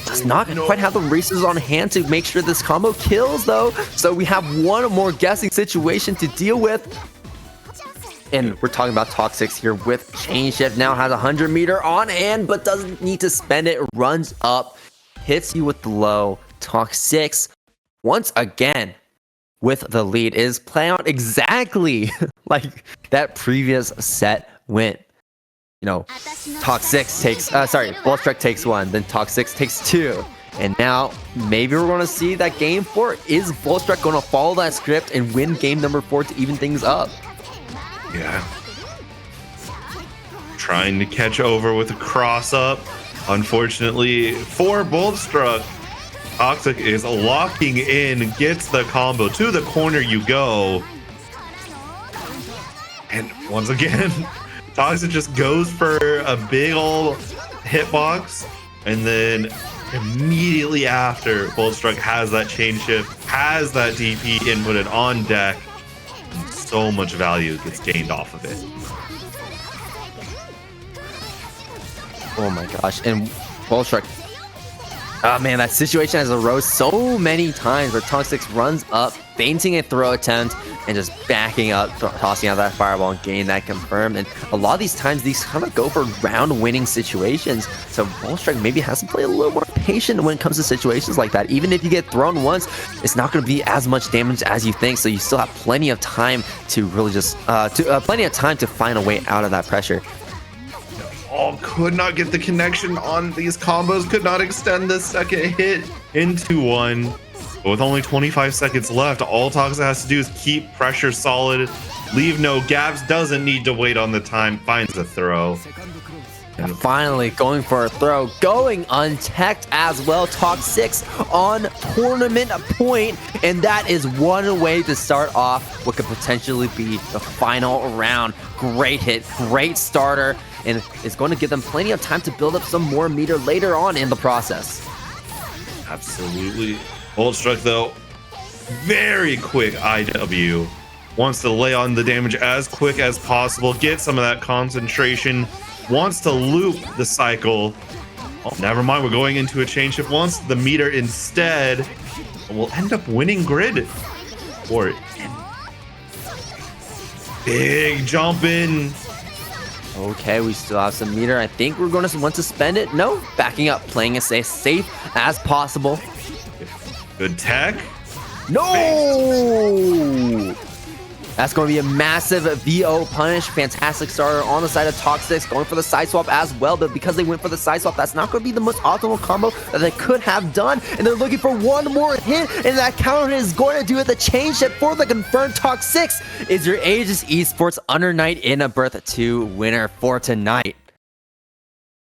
Does not quite have the races on hand to make sure this combo kills though, so we have one more guessing situation to deal with. And we're talking about Toxic here with chain shift. Now has 100 meter on hand, but doesn't need to spend it. Runs up, hits you with the low. Toxic once again with the lead is playing out exactly like that previous set went. You know, Bullstruck takes one, then Toxic takes two. And now maybe we're going to see that game 4. Is Bullstruck going to follow that script and win game number 4 to even things up? Yeah. Trying to catch over with a cross up. Unfortunately, for Bullstruck, Toxic is locking in, gets the combo. To the corner you go. And once again, Toxic just goes for a big ol' hitbox. And then immediately after, Bullstruck has that chain shift, has that DP inputted on deck. And so much value gets gained off of it. Oh my gosh. And Bullstruck. Oh man, that situation has arose so many times where Toxic runs up, fainting a throw attempt, and just backing up, tossing out that fireball and getting that confirmed. And a lot of these times, these kind of go for round-winning situations. So Bullstruck maybe has to play a little more patient when it comes to situations like that. Even if you get thrown once, it's not going to be as much damage as you think. So you still have plenty of time to really just, plenty of time to find a way out of that pressure. Oh, could not get the connection on these combos, could not extend the second hit into one. But with only 25 seconds left, all Toxic has to do is keep pressure solid, leave no gaps, doesn't need to wait on the time, finds a throw. And finally going for a throw, going untech as well. Toxic on tournament point, and that is one way to start off what could potentially be the final round. Great hit, great starter, and it's going to give them plenty of time to build up some more meter later on in the process. Absolutely. Bullstruck though, very quick IW. Wants to lay on the damage as quick as possible, get some of that concentration, wants to loop the cycle. Oh, never mind, we're going into a chain shift. Wants the meter instead. We'll end up winning grid. Or big jump in. Okay, we still have some meter. I think we're going to want to spend it. No, backing up, playing as safe as possible. Good tech. No! That's going to be a massive VO punish. Fantastic starter on the side of Toxic, going for the side swap as well, but because they went for the side swap, that's not going to be the most optimal combo that they could have done, and they're looking for one more hit, and that counter hit is going to do it. The chain shift for the confirmed Toxic is your Aegis Esports Under Night in a Berth 2 winner for tonight.